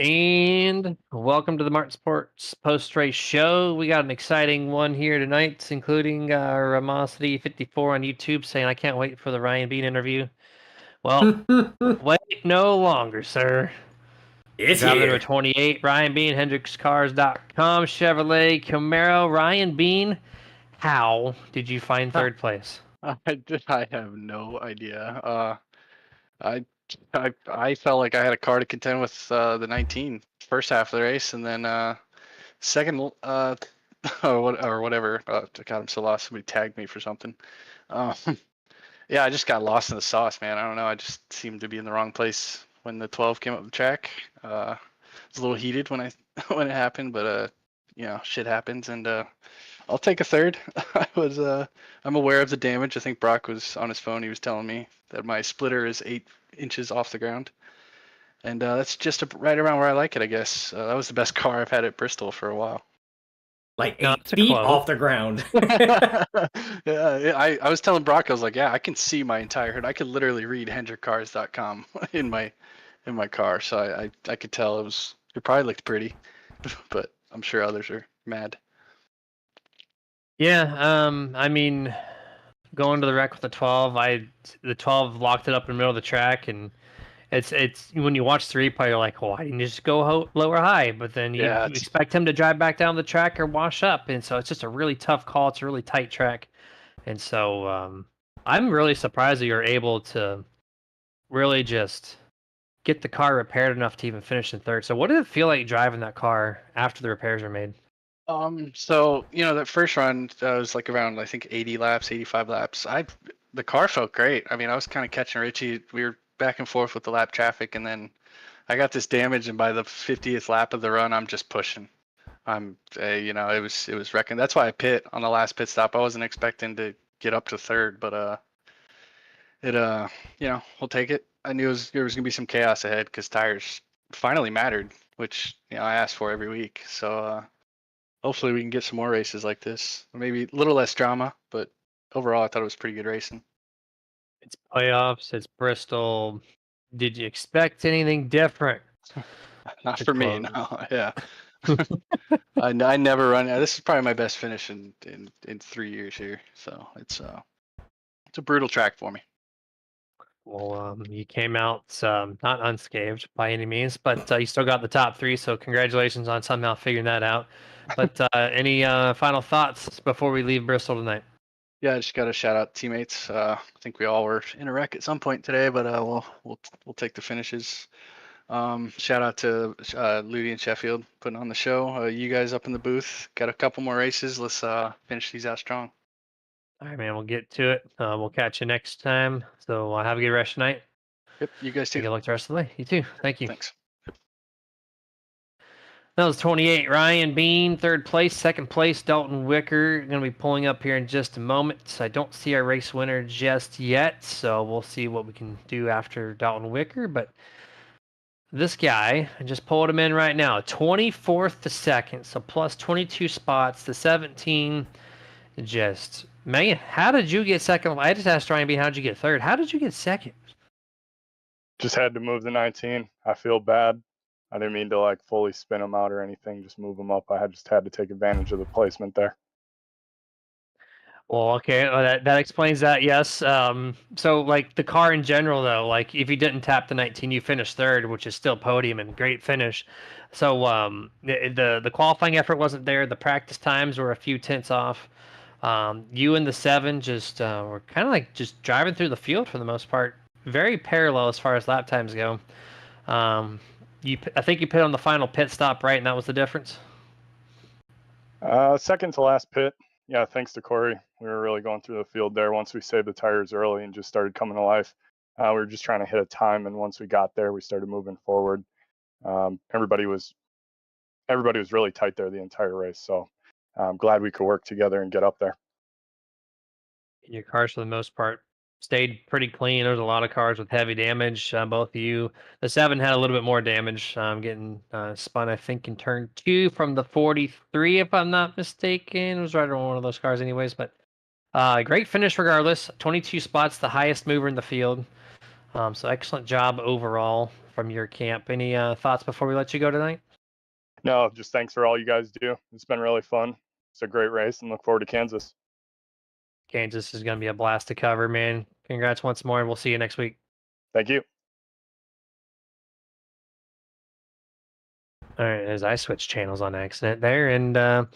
And welcome to the Martin Sports post-race show. We got an exciting one here tonight, including Ramosity54 on YouTube saying, I can't wait for the Ryan Bean interview. Well, wait no longer, sir. It's Driver number here. 28, Ryan Bean, HendricksCars.com, Chevrolet Camaro. Ryan Bean, how did you find third place? I have no idea. I I felt like I had a car to contend with the 19 first half of the race, and then second or whatever. God, I'm so lost. Somebody tagged me for something. Um, yeah, I just got lost in the sauce, man. I don't know. I just seemed to be in the wrong place when the 12 came up the track. I was a little heated when when it happened, but shit happens, and I'll take a third. I'm aware of the damage. I think Brock was on his phone. He was telling me that my splitter is 8 inches off the ground, and that's just right around where I like it, I guess. That was the best car I've had at Bristol for a while. Like No, 8 it's a feet quote. off the ground. Yeah, I was telling Brock, I was like, yeah, I can see my entire hood. I could literally read HendrickCars.com in my car, so I could tell it probably looked pretty, but I'm sure others are mad. Yeah, I mean, going to the wreck with the 12, the 12 locked it up in the middle of the track, and it's when you watch the replay, you're like, well, why didn't you just go low or high? But then you Yeah, expect him to drive back down the track or wash up, and so it's just a really tough call. It's a really tight track, and so I'm really surprised that you're able to really just get the car repaired enough to even finish in third. So what did it feel like driving that car after the repairs were made? So that first run was like around I think 80 laps, 85 laps. The car felt great. I mean, I was kind of catching Richie. We were back and forth with the lap traffic, and then I got this damage, and by the 50th lap of the run, I'm just pushing. It was wrecking. That's why I pit on the last pit stop. I wasn't expecting to get up to third, but we'll take it. I knew there was gonna be some chaos ahead because tires finally mattered, which I asked for every week. So hopefully we can get some more races like this. Maybe a little less drama, but overall I thought it was pretty good racing. It's playoffs. It's Bristol. Did you expect anything different? Not To for me, close. no. Yeah. I never run. This is probably my best finish in 3 years here. So it's a brutal track for me. Well, you came out not unscathed by any means, but you still got the top three. So congratulations on somehow figuring that out. But any final thoughts before we leave Bristol tonight? Yeah, I just got to shout out teammates. I think we all were in a wreck at some point today, but we'll take the finishes. Shout out to Ludi and Sheffield putting on the show. You guys up in the booth got a couple more races. Let's finish these out strong. All right, man. We'll get to it. We'll catch you next time. So have a good rest of the night. Yep, you guys too. Good luck the rest of the way. You too. Thank you. Thanks. That was 28. Ryan Bean, third place. Second place, Dalton Wicker. Going to be pulling up here in just a moment. I don't see our race winner just yet, so we'll see what we can do after Dalton Wicker. But this guy, I just pulled him in right now. 24th to second, so plus 22 spots to 17. Just, man, how did you get second? I just asked Ryan Bean, how did you get third? How did you get second? Just had to move the 19. I feel bad. I didn't mean to like fully spin them out or anything, just move them up. Just had to take advantage of the placement there. Well, okay, that explains that. Yes. So like the car in general, though, like if you didn't tap the 19, you finished third, which is still podium and great finish. So the qualifying effort wasn't there. The practice times were a few tenths off. You and the 7 just were kind of like just driving through the field for the most part. Very parallel as far as lap times go. I think you pit on the final pit stop, right? And that was the difference. Second to last pit. Yeah, thanks to Corey. We were really going through the field there once we saved the tires early and just started coming to life. We were just trying to hit a time, and once we got there, we started moving forward. Everybody was really tight there the entire race, so I'm glad we could work together and get up there. Your cars, for the most part, stayed pretty clean. There was a lot of cars with heavy damage. Both of you. The 7 had a little bit more damage, getting spun, I think, in turn 2 from the 43, if I'm not mistaken. It was right around one of those cars anyways, but great finish regardless. 22 spots, the highest mover in the field. So excellent job overall from your camp. Any thoughts before we let you go tonight? No, just thanks for all you guys do. It's been really fun. It's a great race, and look forward to Kansas. Kansas is going to be a blast to cover, man. Congrats once more, and we'll see you next week. Thank you. All right, as I switched channels on accident there, and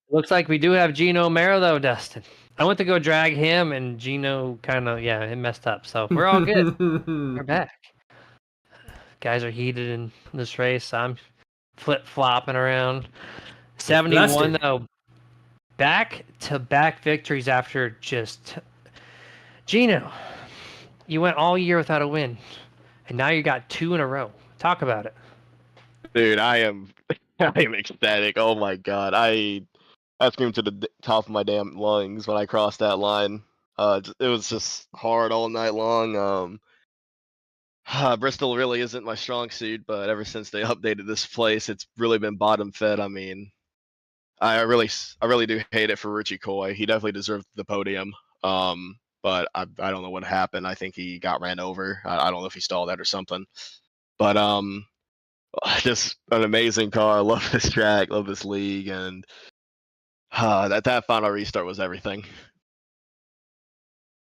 looks like we do have Gino Mero though, Dustin. I went to go drag him, and Gino kind of it messed up. So we're all good. We're back. Guys are heated in this race. I'm flip flopping around. 71 though. Back to back victories after just Gino. You went all year without a win, and now you got 2 in a row. Talk about it. Dude, I am ecstatic. Oh my god. I screamed to the top of my damn lungs when I crossed that line. It was just hard all night long. Bristol really isn't my strong suit, but ever since they updated this place, it's really been bottom fed. I mean, I really do hate it for Richie Coy. He definitely deserved the podium. But I don't know what happened. I think he got ran over. I don't know if he stalled that or something. But just an amazing car. I love this track, love this league, and that final restart was everything.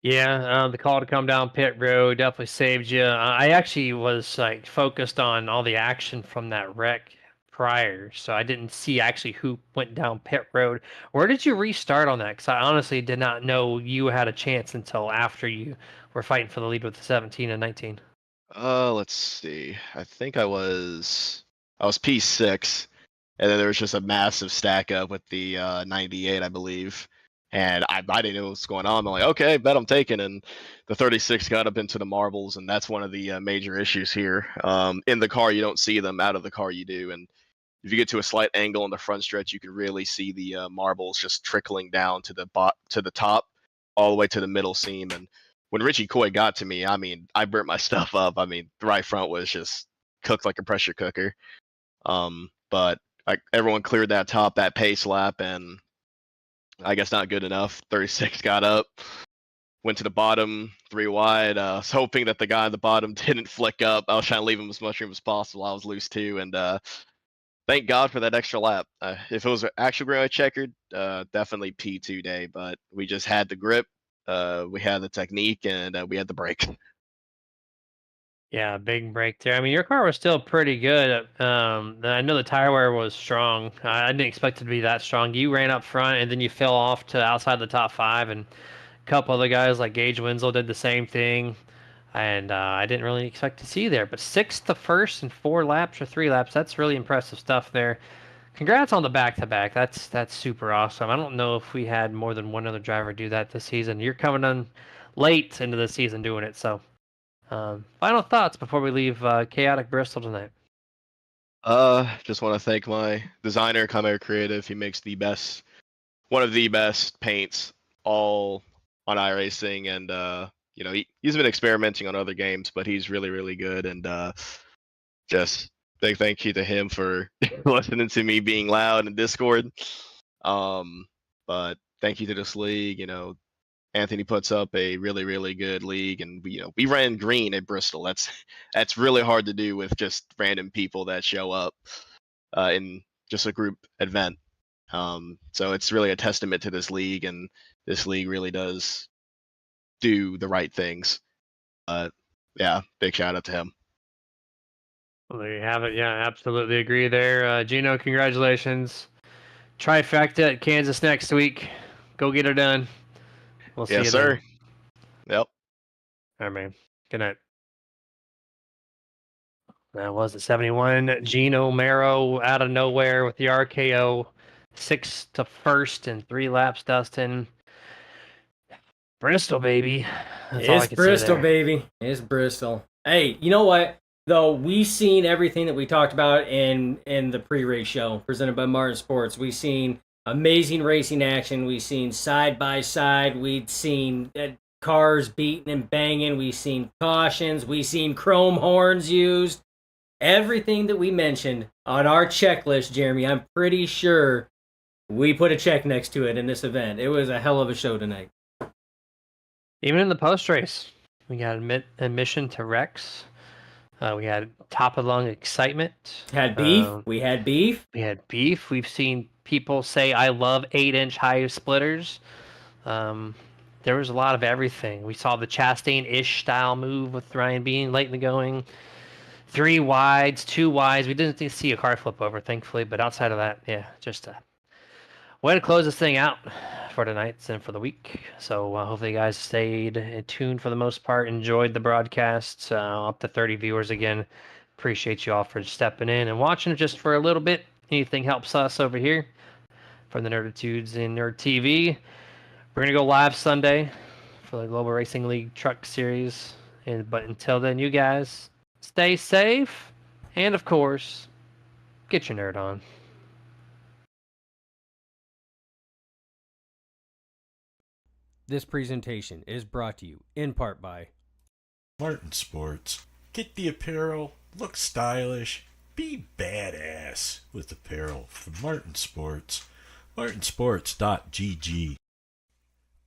Yeah, the call to come down pit road definitely saved you. I actually was like focused on all the action from that wreck prior, so I didn't see actually who went down pit road. Where did you restart on that? Because I honestly did not know you had a chance until after you were fighting for the lead with the 17 and 19. Let's see. I think I was P6, and then there was just a massive stack up with the 98, I believe. And I didn't know what was going on. I'm like, okay, bet I'm taking. And the 36 got up into the marbles, and that's one of the major issues here. In the car, you don't see them. Out of the car, you do. And if you get to a slight angle on the front stretch, you can really see the marbles just trickling down to the top, all the way to the middle seam. And when Richie Coy got to me, I mean, I burnt my stuff up. I mean, the right front was just cooked like a pressure cooker. But everyone cleared that top, that pace lap, and I guess not good enough. 36 got up, went to the bottom, 3 wide. I was hoping that the guy at the bottom didn't flick up. I was trying to leave him as much room as possible. I was loose too, and thank God for that extra lap. If it was actually going checkered, definitely P2 day. But we just had the grip, we had the technique, and we had the brake. Yeah, big break there. I mean, your car was still pretty good. I know the tire wear was strong. I didn't expect it to be that strong. You ran up front, and then you fell off to outside the top 5, and a couple other guys like Gage Winslow did the same thing. And I didn't really expect to see you there. But 6th to 1st in 4 laps or 3 laps, that's really impressive stuff there. Congrats on the back-to-back. That's super awesome. I don't know if we had more than one other driver do that this season. You're coming on late into the season doing it, so... final thoughts before we leave Chaotic Bristol tonight. Just want to thank my designer, Chimera Creative. He makes one of the best paints all on iRacing, and he's been experimenting on other games, but he's really, really good. And just big thank you to him for listening to me being loud in Discord. But thank you to this league. Anthony puts up a really, really good league, and we ran green at Bristol. That's really hard to do with just random people that show up in just a group event. So it's really a testament to this league, and this league really does do the right things. Yeah, big shout out to him. Well, there you have it. Yeah, absolutely agree there. Gino, congratulations. Trifecta at Kansas next week. Go get her done. We'll see you sir. Then. Yep. All right, man. Good night. That was the 71. Gino Mero out of nowhere with the RKO. 6th to 1st in 3 laps, Dustin. Bristol, baby. That's all I It's can Bristol, say there. baby. It's Bristol. Hey, you know what? Though we seen everything that we talked about in the pre-race show presented by Martin Sports. We seen amazing racing action. We've seen side by side. We've seen cars beating and banging. We've seen cautions. We've seen chrome horns used. Everything that we mentioned on our checklist, Jeremy, I'm pretty sure we put a check next to it in this event. It was a hell of a show tonight. Even in the post race, we got admission to Rex. We had top of the lung excitement. Had beef. Um, We had beef. we had beef. We've seen people say, "I love 8-inch high splitters." There was a lot of everything. We saw the Chastain-ish style move with Ryan being late in the going. 3 wides, 2 wides. We didn't see a car flip over, thankfully, but outside of that, yeah, just a way to close this thing out for tonight and for the week. So hopefully you guys stayed tuned for the most part, enjoyed the broadcast. Up to 30 viewers again. Appreciate you all for stepping in and watching just for a little bit. Anything helps us over here from the Nerditudes in Nerd TV. We're going to go live Sunday for the Global Racing League Truck Series. But until then, you guys stay safe. And of course, get your nerd on. This presentation is brought to you in part by Martin Sports. Get the apparel, look stylish, be badass with apparel from Martin Sports. martinsports.gg.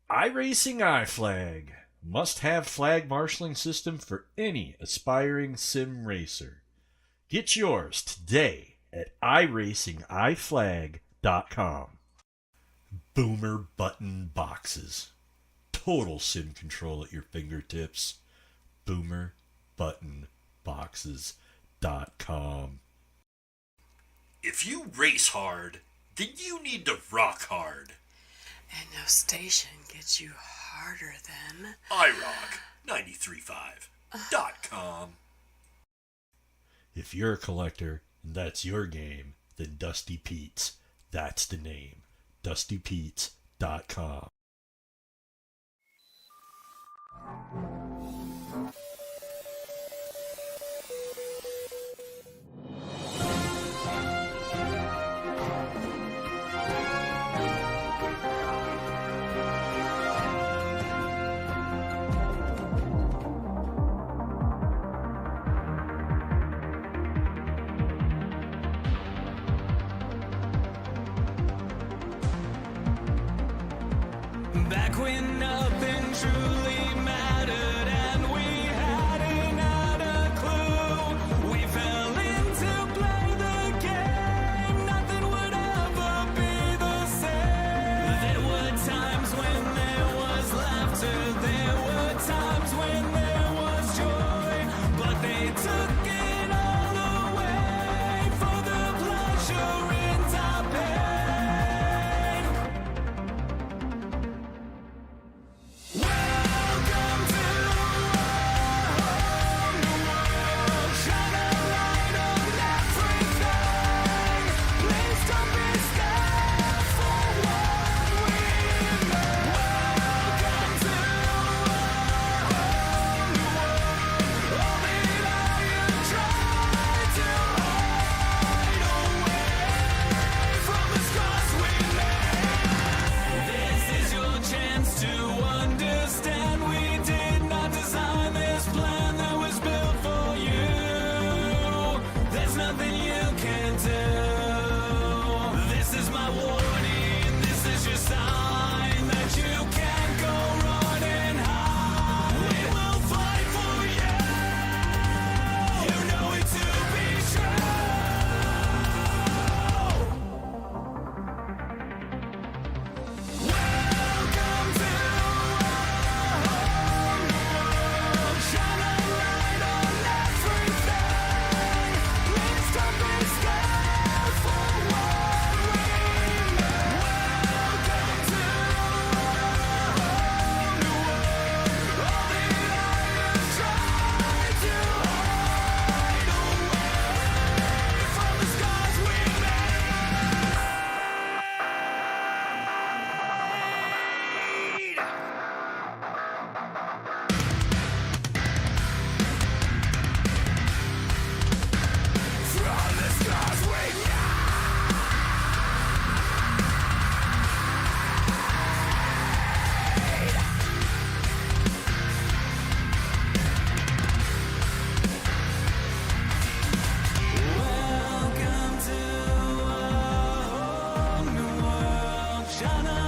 iRacing iFlag. Must-have flag marshaling system for any aspiring sim racer. Get yours today at iracingiflag.com. Boomer button boxes. Total sim control at your fingertips. boomerbuttonboxes.com. If you race hard, then you need to rock hard. And no station gets you harder than iRock935.com. If you're a collector and that's your game, then Dusty Pete's, that's the name. DustyPete's.com. Back when nothing truly mattered and we hadn't had a clue, we fell in to play the game. Nothing would ever be the same. There were times when there was laughter, there were times when there was joy, but they took it all away for the pleasure in our pain. Welcome to shine a light on everything. Please don't be scared for what we know. Welcome to all the lie you tried to hide away from the scars we made. This is your chance to understand we did not design this plan that was built for you. There's nothing you can do. This is my warning, this is your sign that you can't go running high. We will fight for you. You know it to be true. Welcome to shine a light on everything. Please don't be scared for what we know. Welcome to all the lie you tried to hide away from the scars we made. From the scars we Welcome to a whole new world. Shine a